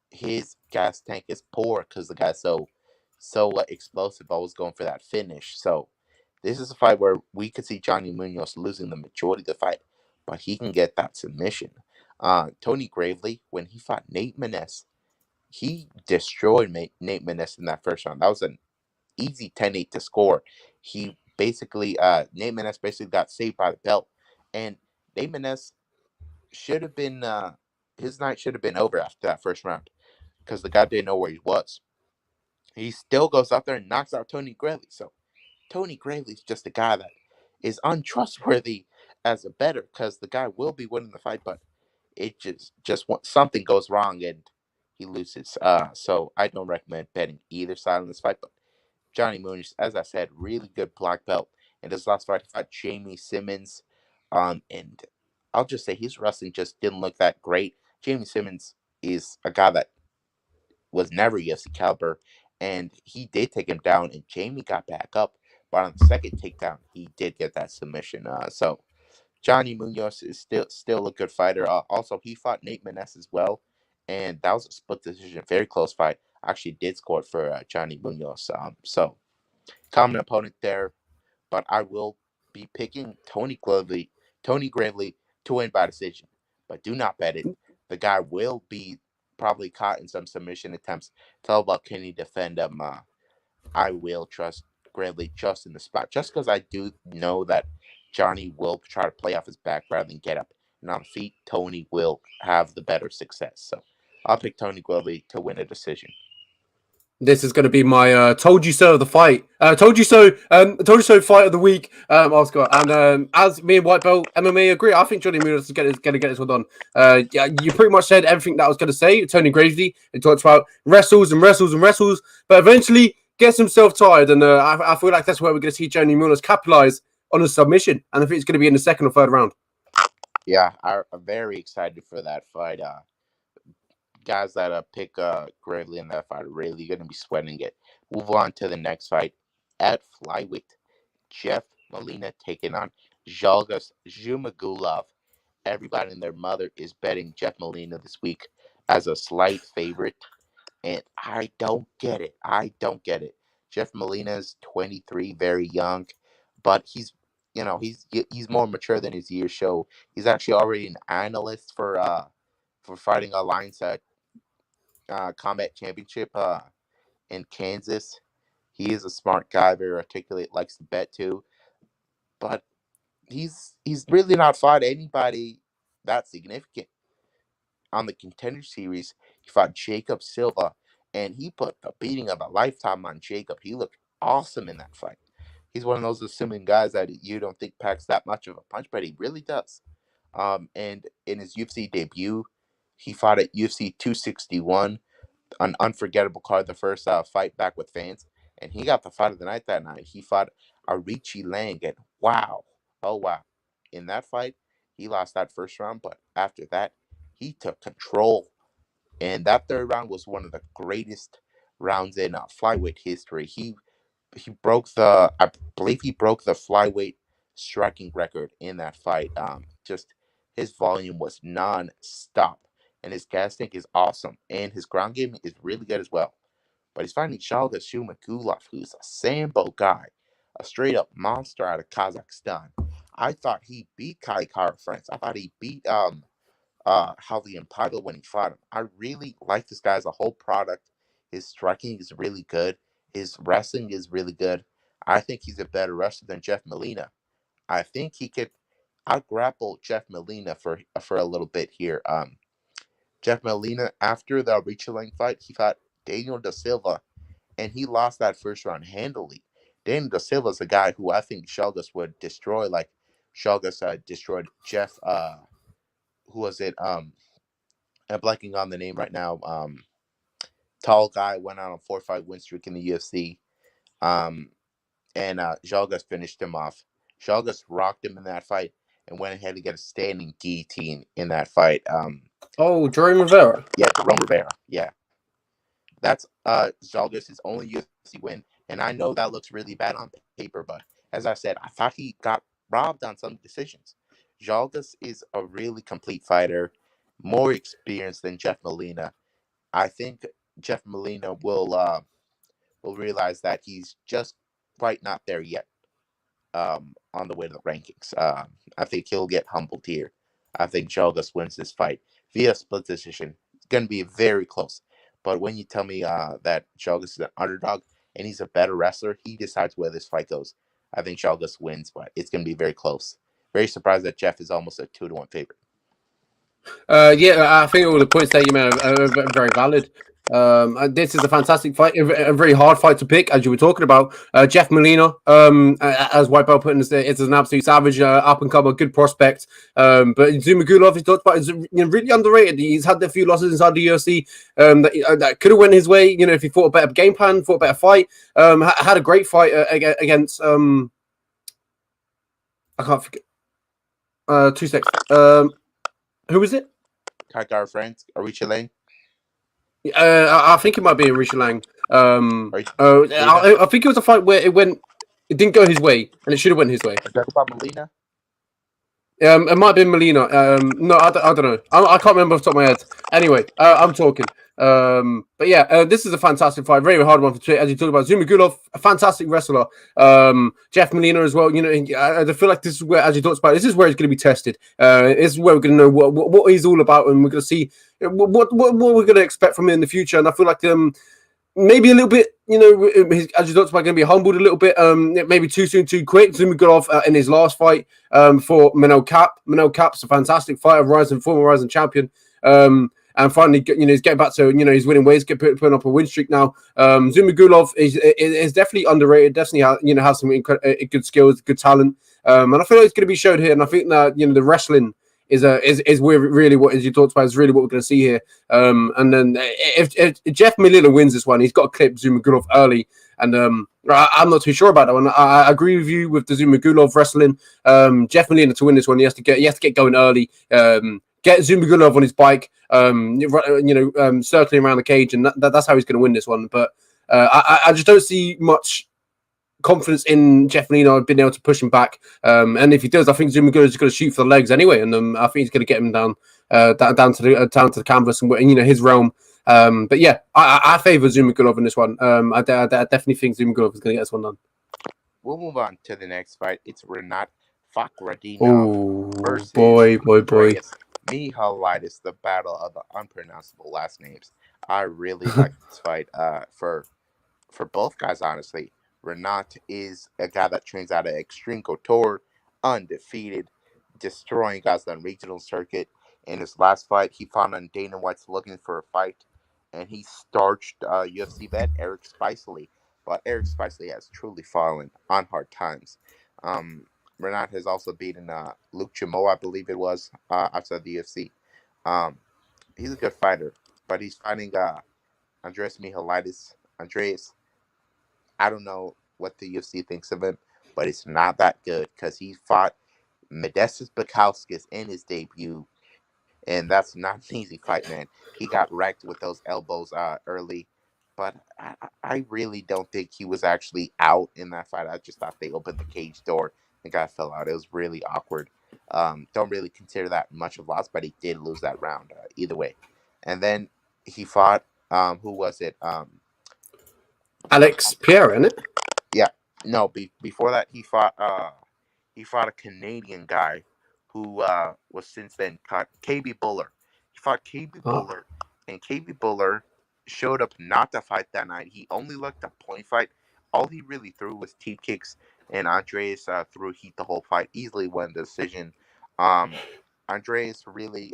his gas tank is poor because the guy's so explosive, always going for that finish. So this is a fight where we could see Johnny Munoz losing the majority of the fight, but he can get that submission. Tony Gravely, when he fought Nate Maness, he destroyed Nate Maness in that first round. That was an easy 10-8 to score. He basically, Nate Maness basically got saved by the belt, and Nate Maness should have been, his night should have been over after that first round because the guy didn't know where he was. He still goes out there and knocks out Tony Gravely. So Tony Gravely's just a guy that is untrustworthy as a bettor because the guy will be winning the fight, but it just something goes wrong and he loses. So I don't recommend betting either side on this fight. But Johnny Munoz, as I said, really good black belt. And this last fight, he fought Jamie Simmons. And I'll just say his wrestling just didn't look that great. Jamie Simmons is a guy that was never UFC caliber, and he did take him down, and Jamie got back up. But on the second takedown, he did get that submission. So Johnny Munoz is still a good fighter. Also, he fought Nate Maness as well, and that was a split decision, very close fight. Actually, did score for Johnny Munoz. So common opponent there, but I will be picking Tony Gravely to win by decision. But do not bet it. The guy will be probably caught in some submission attempts. Tell about can he defend him? I will trust Gravely just in the spot, just because I do know that Johnny will try to play off his back rather than get up. And on the feet, Tony will have the better success. So I'll pick Tony Gravely to win a decision. This is going to be my told you so of the fight. Told you so fight of the week, Oscar. And as me and White Belt MMA agree, I think Johnny Munoz is going to get this one done. Yeah, you pretty much said everything that I was going to say. Tony Gravely, he talks about wrestles, but eventually gets himself tired. And I feel like that's where we're going to see Johnny Munoz capitalize on a submission. And I think it's going to be in the second or third round. Yeah, I'm very excited for that fight. Guys that pick Gravely in that fight are really going to be sweating it. Move on to the next fight at flyweight. Jeff Molina taking on Zhalgas Zhumagulov. Everybody and their mother is betting Jeff Molina this week as a slight favorite, and I don't get it. Jeff Molina's 23, very young, but he's more mature than his years show. He's actually already an analyst for Fighting Alliance at Combat Championship in Kansas. He is a smart guy, very articulate, likes to bet too, but he's really not fought anybody that significant. On the Contender Series, He fought Jacob Silva, and he put the beating of a lifetime on Jacob. He looked awesome in that fight. He's one of those assuming guys that you don't think packs that much of a punch, but he really does. And in his UFC debut, he fought at UFC 261, an unforgettable card, the first fight back with fans, and he got the fight of the night that night. He fought Arichi Lang, and wow, oh wow. In that fight, he lost that first round, but after that, he took control. And that third round was one of the greatest rounds in flyweight history. He broke the, I believe he broke the flyweight striking record in that fight. Just his volume was non-stop, and his gas tank is awesome, and his ground game is really good as well. But he's fighting Shalga Shumagulov, who's a Sambo guy, a straight up monster out of Kazakhstan. I thought he beat Kai Kara France. I thought he beat Javi Impado when he fought him. I really like this guy as a whole product. His striking is really good. His wrestling is really good. I think he's a better wrestler than Jeff Molina. I think he could out-grapple Jeff Molina for a little bit here. Jeff Molina, after the Richie Lang fight, he fought Daniel Da Silva, and he lost that first round handily. Daniel Da Silva is a guy who I think Shelgas would destroy, like Shelgas destroyed Jeff. Who was it? I'm blanking on the name right now. Tall guy, went on a 4-fight win streak in the UFC. And Jalgas finished him off. Jalgas rocked him in that fight and went ahead to get a standing guillotine in that fight. Jerome Rivera. Yeah, Jerome Rivera. Yeah. That's Jalgas' only UFC win. And I know that looks really bad on paper, but as I said, I thought he got robbed on some decisions. Jalgas is a really complete fighter, more experienced than Jeff Molina. I think Jeff Molina will realize that he's just quite not there yet on the way to the rankings. I think he'll get humbled here. I think Jalgas wins this fight via split decision. It's going to be very close. But when you tell me that Jalgas is an underdog and he's a better wrestler, he decides where this fight goes. I think Jalgas wins, but it's going to be very close. Very surprised that Jeff is almost a 2-1 favorite. Yeah, I think all the points that you made are very valid. This is a fantastic fight, a very hard fight to pick, as you were talking about. Jeff Molina, as White Belt put in, it's an absolute savage, up and comer, good prospect. But Zumagulov, he talked about, is really underrated. He's had a few losses inside the UFC that could have went his way. If he fought a better game plan, fought a better fight. Had a great fight against. I can't forget. 2 seconds. Who was it? Kaikar France, Arichi Lang. I think it might be Arichi Lang. I think it was a fight where it didn't go his way, and it should have went his way. Is that about Molina? It might have been Molina. No, I don't know. I can't remember off the top of my head. Anyway, I'm talking. But yeah, this is a fantastic fight. Very hard one for as you talked about. Zumagulov, a fantastic wrestler. Jeff Molina as well. I feel like this is where, as you talked about, this is where he's going to be tested. This is where we're going to know what he's all about, and we're going to see what we're going to expect from him in the future. And I feel like maybe a little bit, as you talked about, going to be humbled a little bit. Maybe too soon, too quick. Zumagulov in his last fight for Manel Cap. Manel Cap's a fantastic fighter, former Rising champion. And finally, he's getting back to, he's winning ways, putting up a win streak now. Zumagulov is definitely underrated. Definitely, has some good skills, good talent. And I feel like it's going to be showed here. And I think that, the wrestling is really what, as you talked about, is really what we're going to see here. And then if Jeff Molina wins this one, he's got to clip Zumagulov early. And I'm not too sure about that one. I agree with you with the Zumagulov wrestling. Jeff Molina to win this one, he has to get going early. Get Zumagulov on his bike, circling around the cage, and that's how he's going to win this one. But I just don't see much confidence in Jeff Molina being able to push him back. And if he does, I think Zumagulov is going to shoot for the legs anyway, and I think he's going to get him down to the canvas and his realm. But yeah, I favour Zumagulov in this one. I definitely think Zumagulov is going to get this one done. We'll move on to the next fight. It's Renat Fakhretdinov versus boy. Mihalaitis, the battle of the unpronounceable last names. I really like this fight for both guys, honestly. Renat is a guy that trains out of Extreme Couture, undefeated, destroying guys on the regional circuit. In his last fight, he fought on Dana White's Looking for a Fight. and he starched UFC vet Eric Spicely. But Eric Spicely has truly fallen on hard times. Um, Renat has also beaten Luke Chimo, I believe it was, outside the UFC. Um, he's a good fighter, but he's fighting Andreas Mihalaitis. Andreas, I don't know what the UFC thinks of him, but it's not that good because he fought Modestas Bukauskas in his debut, and that's not an easy fight, man. He got wrecked with those elbows early, but I really don't think he was actually out in that fight. I just thought they opened the cage door. The guy fell out. It was really awkward. Don't really consider that much of a loss, but he did lose that round either way. And then he fought, who was it? Alex Pierre, isn't it? Yeah, no. Before that, he fought a Canadian guy who was since then caught KB Buller. He fought KB Buller, and KB Buller showed up not to fight that night. He only looked a point fight. All he really threw was teep kicks, and Andreas threw heat the whole fight. Easily won the decision. Andreas really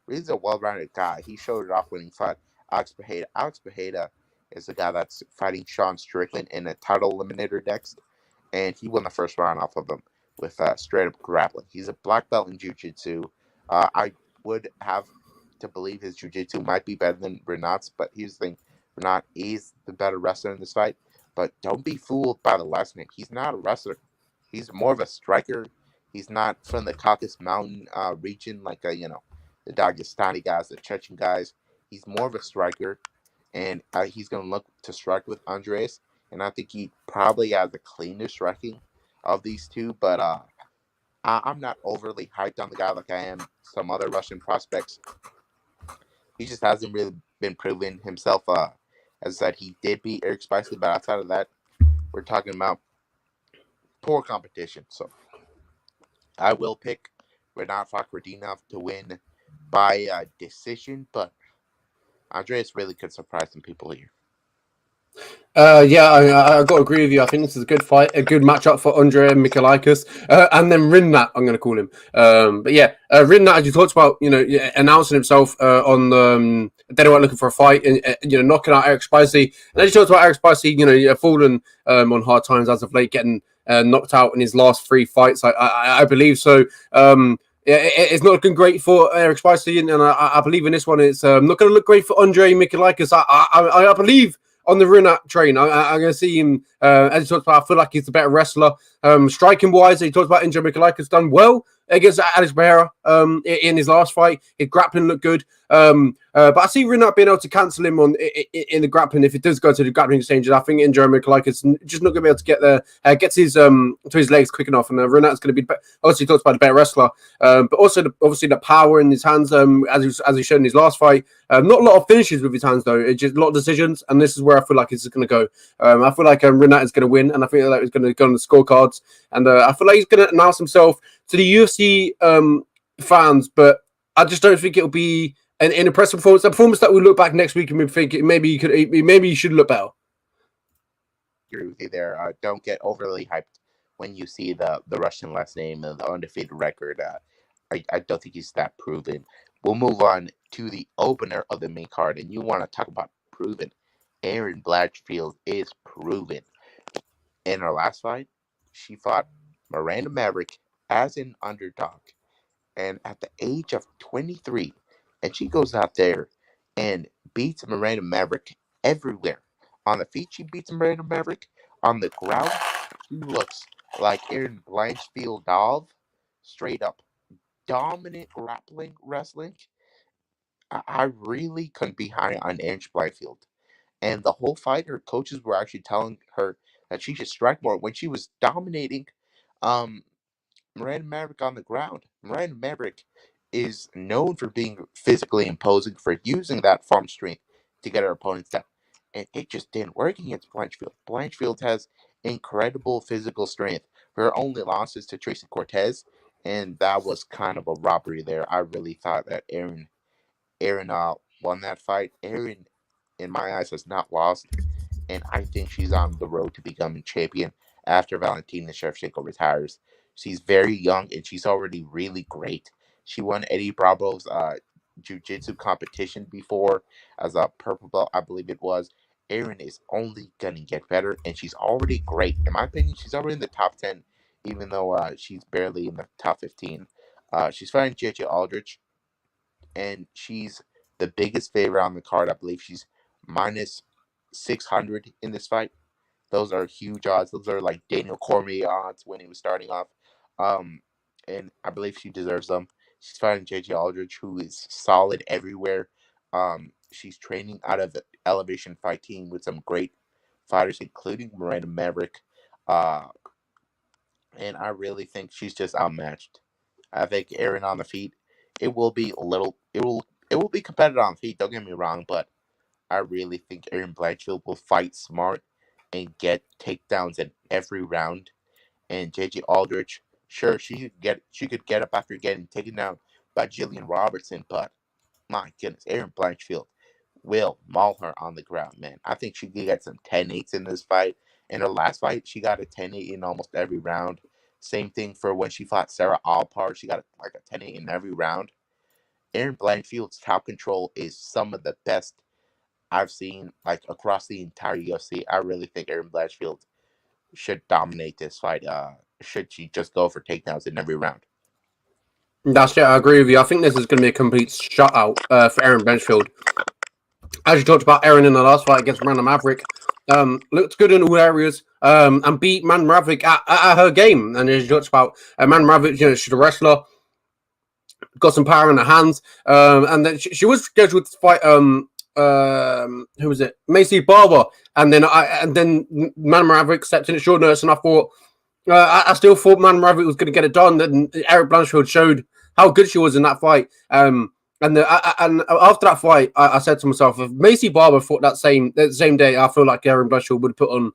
is a well-rounded guy. He showed it off when he fought Alex Pereira. Alex Pereira is the guy that's fighting Sean Strickland in a title eliminator next, and he won the first round off of him with straight up grappling. He's a black belt in jiu-jitsu. I would have to believe his jiu-jitsu might be better than Renat's, but here's the thing. Renat is the better wrestler in this fight, but don't be fooled by the last name. He's not a wrestler. He's more of a striker. He's not from the Caucasus Mountain region like the Dagestani guys, the Chechen guys. He's more of a striker, and he's going to look to strike with Andreas. And I think he probably has the cleanest striking of these two. But I'm not overly hyped on the guy like I am some other Russian prospects. He just hasn't really been proving himself. As I said, he did beat Eric Spicely, but outside of that, we're talking about poor competition. So I will pick Renat Fakhretdinov to win by decision, but Andreas really could surprise some people here. Yeah, I got to agree with you. I think this is a good fight, a good matchup for Andre and Michailakis, and then Rinnat, I'm going to call him. But yeah, Rinnat, as you talked about, announcing himself on the they weren't looking for a fight, and knocking out Eric Spicely. And as you talked about Eric Spicely, fallen on hard times as of late, getting knocked out in his last 3 fights. I believe so. Yeah, it's not looking great for Eric Spicely, and I believe in this one, it's not going to look great for Andre Michailakis. I believe on the Renat train. I'm going to see him, as he talks about, I feel like he's a better wrestler. Striking wise, he talks about Indra Michailakis done well against Alex Pereira in his last fight. His grappling looked good. But I see Renat being able to cancel him in the grappling if it does go to the grappling exchanges. I think Indra Michailakis just not going to be able to get there, gets his to his legs quick enough. And Renat's going to be, obviously, he talks about a better wrestler, but also obviously the power in his hands, as he showed in his last fight. Not a lot of finishes with his hands, though. It's just a lot of decisions, and this is where I feel like it's going to go. I feel like Renat is going to win, and I feel like he's going to go on the scorecards, and I feel like he's going to announce himself to the UFC fans, but I just don't think it'll be an impressive performance. A performance that we look back next week and we think maybe you should look better. Agree with you there. Don't get overly hyped when you see the Russian last name and the undefeated record. I don't think he's that proven. We'll move on to the opener of the main card, and you want to talk about proven. Erin Blanchfield is proven. In her last fight, she fought Miranda Maverick as an underdog, and at the age of 23, and she goes out there and beats Miranda Maverick everywhere. On the feet, she beats Miranda Maverick. On the ground, she looks like Erin Blanchfield, straight up dominant grappling wrestling. I really couldn't be high on Erin Blanchfield. And the whole fight, her coaches were actually telling her that she should strike more when she was dominating um, Miranda Maverick on the ground. Miranda Maverick is known for being physically imposing, for using that farm strength to get her opponents down. And it just didn't work against Blanchfield. Blanchfield has incredible physical strength. Her only loss is to Tracy Cortez, and that was kind of a robbery there. I really thought that Erin won that fight. Erin, in my eyes, has not lost, and I think she's on the road to becoming champion after Valentina Shevchenko retires. She's very young, and she's already really great. She won Eddie Bravo's jiu-jitsu competition before as a purple belt, I believe it was. Erin is only gonna get better, and she's already great. In my opinion, she's already in the top 10, even though she's barely in the top 15. She's fighting JJ Aldrich, and she's the biggest favorite on the card. I believe she's minus 600 in this fight. Those are huge odds. Those are like Daniel Cormier odds when he was starting off. Um, and I believe she deserves them. She's fighting JJ Aldrich, who is solid everywhere. She's training out of the Elevation Fight team with some great fighters, including Miranda Maverick. Uh, and I really think she's just outmatched. I think Erin on the feet, it will be a little, it will be competitive on the feet. Don't get me wrong, but I really think Erin Blanchfield will fight smart and get takedowns in every round. And JJ Aldrich, sure, she could get up after getting taken down by Jillian Robertson, but my goodness, Erin Blanchfield will maul her on the ground, man. I think she could get some 10-8s in this fight. In her last fight, she got a 10-8 in almost every round. Same thing for when she fought Sarah Alpar. She got like a 10-8 in every round. Erin Blanchfield's top control is some of the best I've seen like across the entire UFC. I really think Erin Blanchfield should dominate this fight. Should she just go for takedowns in every round? That's it. I agree with you. I think this is going to be a complete shutout for Erin Blanchfield. As you talked about, Erin in the last fight against Miranda Maverick, looked good in all areas, and beat Man Maverick at her game. And as you talked about, Man Maverick, she's a wrestler, got some power in her hands, and then she was scheduled to fight who was it? Macy Barber, and then Man Maverick stepped in at short notice, and I thought I still thought Man Maverick was going to get it done. And Eric Blanchfield showed how good she was in that fight. And after that fight, I said to myself, if Macy Barber fought that same day, I feel like Erin Blanchfield would have put on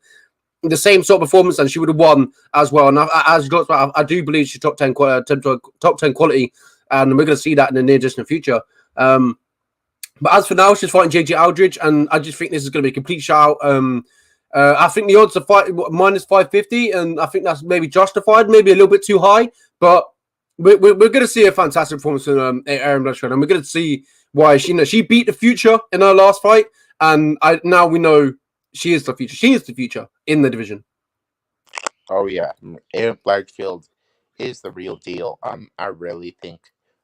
the same sort of performance, and she would have won as well. And as you talked about, I do believe she's top 10 quality, and we're going to see that in the near distant future. But as for now, she's fighting JJ Aldrich, and I just think this is going to be a complete shout. I think the odds are minus 550, and I think that's maybe justified, maybe a little bit too high. But we're going to see a fantastic performance from Erin Blanchfield, and we're going to see why she beat the future in her last fight, and now we know she is the future. She is the future in the division. Oh yeah, Erin Blanchfield is the real deal. I really think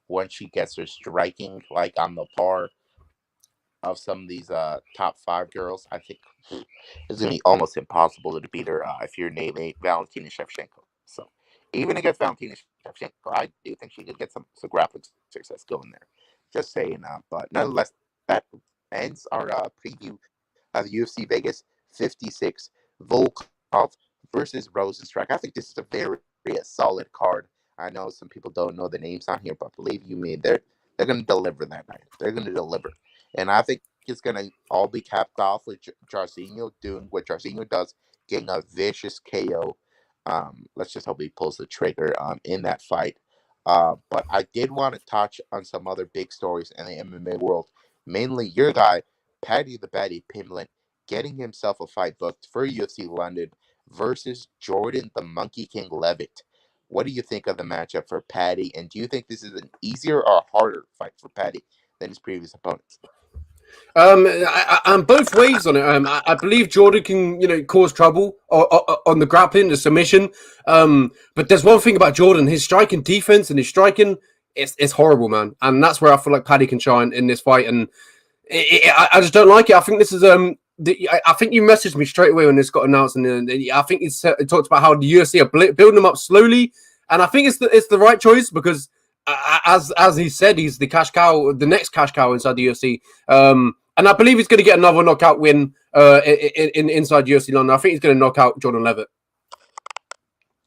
once she gets her striking like on the par of some of these top 5 girls, I think it's gonna be almost impossible to beat her if your name ain't Valentina Shevchenko. So even against Valentina Shevchenko, I do think she could get some grappling success going there. Just saying, but nonetheless, that ends our preview of the UFC Vegas 56 Volkov versus Rozenstruik. I think this is a very solid card. I know some people don't know the names on here, but believe you me, they're going to deliver that night. They're going to deliver, and I think it's going to all be capped off with Jairzinho doing what Jairzinho does, getting a vicious KO. Let's just hope he pulls the trigger in that fight. But I did want to touch on some other big stories in the MMA world, mainly your guy, Paddy the Baddy Pimblett, getting himself a fight booked for UFC London versus Jordan the Monkey King Levitt. What do you think of the matchup for Paddy, and do you think this is an easier or harder fight for Paddy than his previous opponents? I'm both ways on it. I believe Jordan can, cause trouble on the grappling, the submission. But there's one thing about Jordan: his striking defense and his striking is horrible, man. And that's where I feel like Paddy can shine in this fight. And I just don't like it. I think this is I think you messaged me straight away when this got announced, and I think it talked about how the UFC are building them up slowly, and I think it's the right choice because as he said, he's the cash cow, the next cash cow inside the UFC. And I believe he's going to get another knockout win in inside UFC London. I think he's going to knock out Jordan Levitt.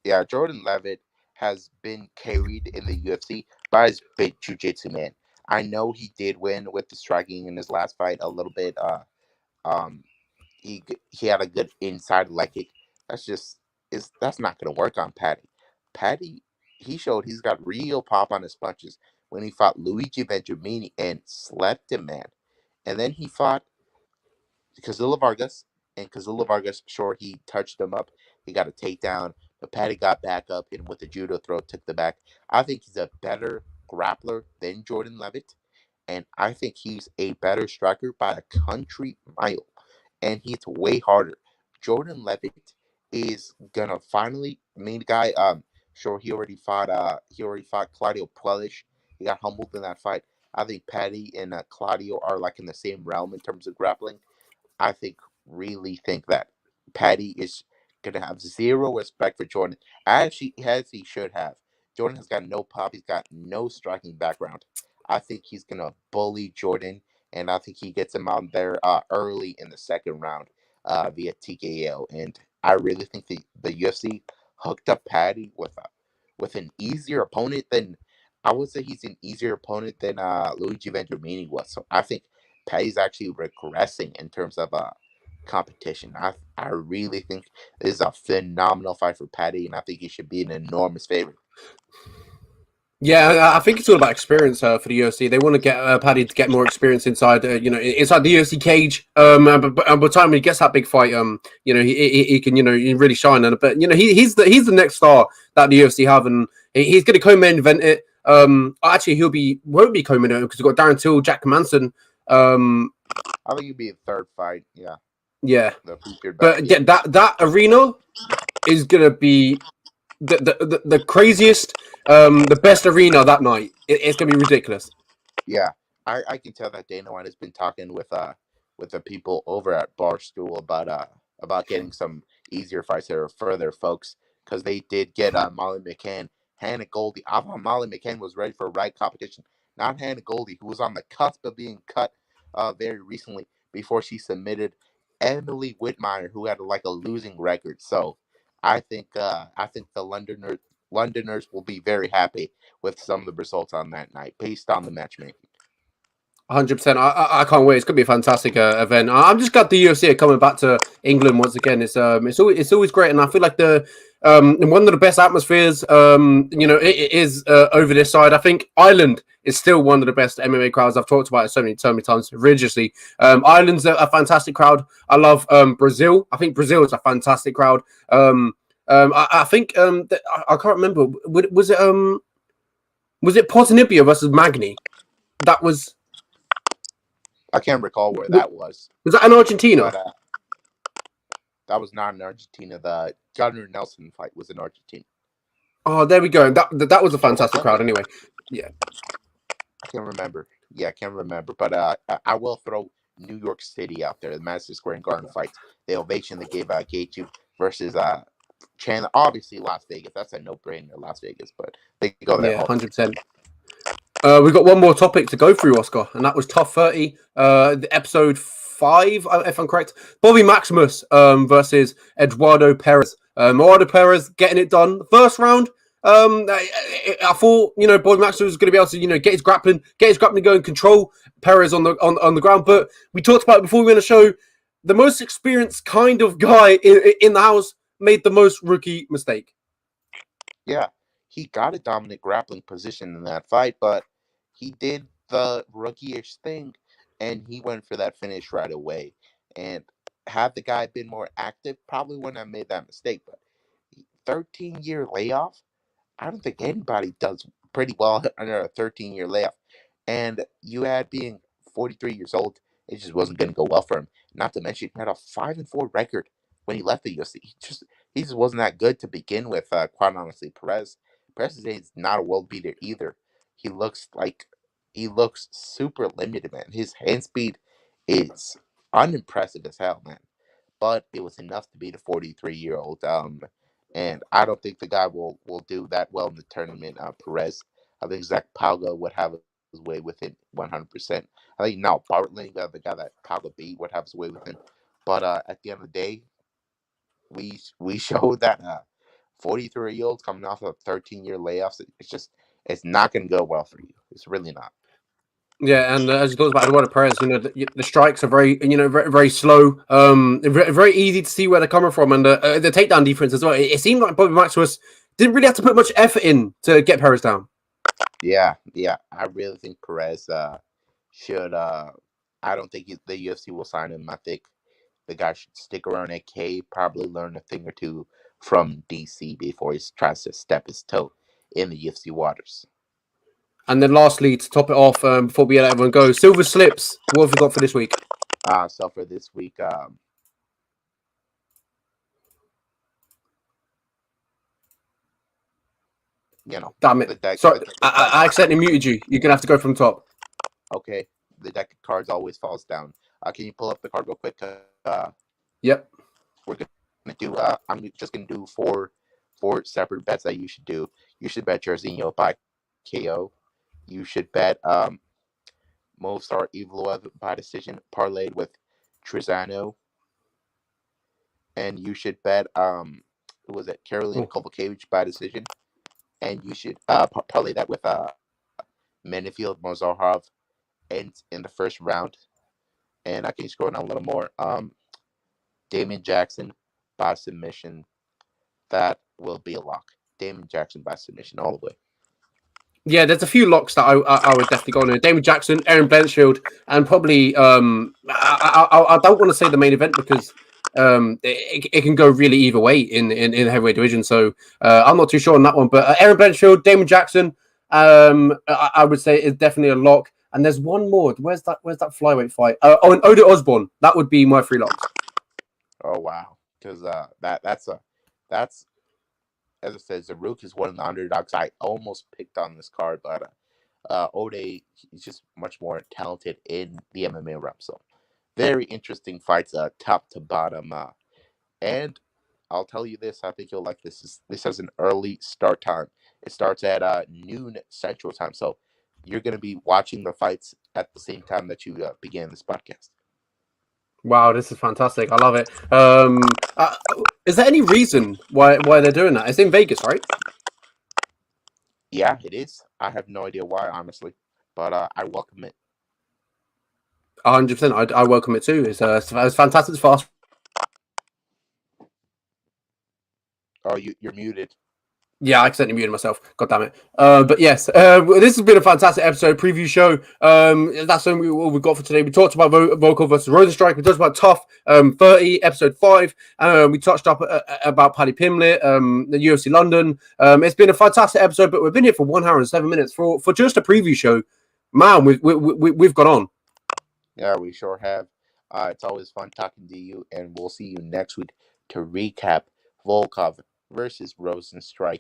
Yeah, Jordan Levitt has been carried in the UFC by his big jiu-jitsu man. I know he did win with the striking in his last fight a little bit. Um, he had a good inside leg kick. That's not going to work on Paddy. Paddy, he showed he's got real pop on his punches when he fought Luigi Benjamini and slept him, man. And then he fought Kazula Vargas, and Kazula Vargas, sure, he touched him up. He got a takedown, but Paddy got back up and with the judo throw took the back. I think he's a better grappler than Jordan Levitt, and I think he's a better striker by a country mile, and he's way harder. Jordan Levitt is gonna finally main guy. Sure, he already fought Claudio Puelles. He got humbled in that fight. I think Paddy and Claudio are like in the same realm in terms of grappling. I really think that Paddy is gonna have zero respect for Jordan, as he should have. Jordan has got no pop. He's got no striking background. I think he's gonna bully Jordan, and I think he gets him out there early in the second round via TKO. And I really think the UFC hooked up Paddy with an easier opponent than I would say he's an easier opponent than Luigi Vendramini was. So I think Paddy's actually regressing in terms of competition. I really think this is a phenomenal fight for Paddy, and I think he should be an enormous favorite. Yeah, I think it's all about experience for the UFC. They want to get Paddy to get more experience inside, inside the UFC cage. But by the time he gets that big fight, he can, he really shine. But he's the next star that the UFC have, and he's going to co-main event it. Actually, won't be co-main event because we've got Darren Till, Jack Manson. I think he'd be a third fight. Yeah. Yeah. The featured But yeah, that arena is going to be the craziest, the best arena that night. It's gonna be ridiculous. Yeah, I can tell that Dana White has been talking with the people over at Barstool about getting some easier fights there for their folks, because they did get Molly McCann, Hannah Goldie. I thought Molly McCann was ready for right competition, not Hannah Goldie, who was on the cusp of being cut very recently before she submitted Emily Whitmire, who had like a losing record. So I think the Londoners will be very happy with some of the results on that night based on the matchmaking. 100%. I can't wait. It's gonna be a fantastic event. I'm just glad the UFC are coming back to England once again. It's always great, and I feel like one of the best atmospheres. It is over this side. I think Ireland is still one of the best MMA crowds. I've talked about it so many times religiously. Ireland's a fantastic crowd. I love Brazil. I think Brazil is a fantastic crowd. I think I can't remember. Was it Ponzinibbio versus Magny? That was. I can't recall where that was. Was that in Argentina? But, that was not in Argentina. The Gunnar Nelson fight was in Argentina. Oh, there we go. That was a fantastic crowd. Anyway, yeah. I can't remember. Yeah, I can't remember. But I will throw New York City out there. The Madison Square Garden fight. The ovation they gave Gaethje versus Chandler. Obviously, Las Vegas. That's a no-brainer, Las Vegas. But they go there. Yeah, 100%. We've got one more topic to go through, Oscar, and that was Tough 30, episode 5, if I'm correct. Bobby Maximus versus Eduardo Perez. Eduardo Perez getting it done. First round, I thought, Bobby Maximus was going to be able to, get his grappling going, control Perez on the ground. But we talked about it before we went on the show. The most experienced kind of guy in the house made the most rookie mistake. Yeah, he got a dominant grappling position in that fight, but he did the rookie-ish thing, and he went for that finish right away. And had the guy been more active, probably wouldn't have made that mistake. But 13-year layoff, I don't think anybody does pretty well under a 13-year layoff. And you add being 43 years old, it just wasn't going to go well for him. Not to mention, he had a 5-4 record when he left the UFC. He just wasn't that good to begin with. Quite honestly, Perez is not a world beater either. He looks super limited, man. His hand speed is unimpressive as hell, man. But it was enough to beat a 43-year-old. And I don't think the guy will do that well in the tournament. Perez, I think Zach Pauga would have his way with it 100%. I think now Bartley, the guy that Pauga beat, would have his way with him. But at the end of the day, we showed that 43-year-olds coming off of 13-year layoffs, it's not going to go well for you. It's really not. Yeah, and as you talked about Eduardo Perez, the strikes are very, very, very slow. Very easy to see where they're coming from, and the takedown defense as well. It seemed like Bobby Maximus didn't really have to put much effort in to get Perez down. Yeah. I really think Perez should. I don't think the UFC will sign him. I think the guy should stick around at K, probably learn a thing or two from DC before he tries to step his toe in the UFC waters. And then lastly, to top it off, before we let everyone go, Silva slips. What have we got for this week? So for this week, Damn it. Sorry, I accidentally muted you. You're going to have to go from top. Okay. The deck of cards always falls down. Can you pull up the card real quick? Yep. We're going to do, I'm just going to do four separate bets that you should do. You should bet Jairzinho by KO. You should bet Movsar Evloev by decision parlayed with Trizano. And you should bet who was it? Karolina Kowalkiewicz by decision. And you should parlay that with Menifield Mozarov in the first round. And I can scroll down a little more. Damon Jackson by submission. That will be a lock. Damon Jackson by submission all the way. Yeah, there's a few locks that I would definitely go on. Damon Jackson, Aaron Blanchfield, and probably I don't want to say the main event because it can go really either way in the heavyweight division. So I'm not too sure on that one. But Aaron Blanchfield, Damon Jackson, I would say is definitely a lock. And there's one more. Where's that flyweight fight? And Odin Osborne. That would be my 3 locks. Oh wow, because that's as I said, Siruc is one of the underdogs I almost picked on this card, but Ode is just much more talented in the MMA realm. So very interesting fights, top to bottom. And I'll tell you this, I think you'll like this. This has an early start time. It starts at noon Central Time. So you're going to be watching the fights at the same time that you began this podcast. Wow, this is fantastic. I love it. Is there any reason why they're doing that? It's in Vegas, right? Yeah, it is. I have no idea why, honestly, but I welcome it. 100%. I welcome it too. It's fantastic. It's fast. Oh, you're muted. Yeah, I accidentally muted myself. God damn it. But yes, this has been a fantastic episode, preview show. That's what we got for today. We talked about Volkov versus Rozenstruik. We talked about Tough 30, episode 5. We touched up about Paddy Pimblett, the UFC London. It's been a fantastic episode, but we've been here for 1 hour and 7 minutes for just a preview show. Man, we've gone on. Yeah, we sure have. It's always fun talking to you, and we'll see you next week to recap Volkov versus Rozenstruik.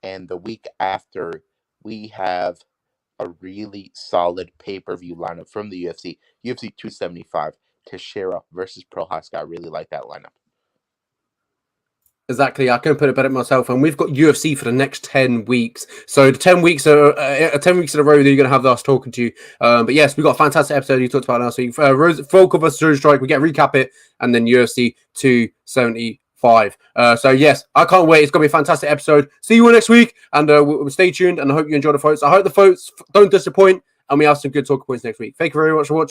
And the week after, we have a really solid pay-per-view lineup from the UFC 275, Teixeira versus Prohaska. I really like that lineup. Exactly, I couldn't put it better myself. And we've got UFC for the next 10 weeks. So the 10 weeks are 10 weeks in a row that you're going to have us talking to you. But yes, we've got a fantastic episode you talked about last week. Volkov versus Rozenstruik, we get recap it, and then UFC 275. So yes, I can't wait. It's going to be a fantastic episode. See you all next week, and we'll stay tuned, and I hope you enjoy the fights. I hope the fights don't disappoint, and we have some good talking points next week. Thank you very much for watching.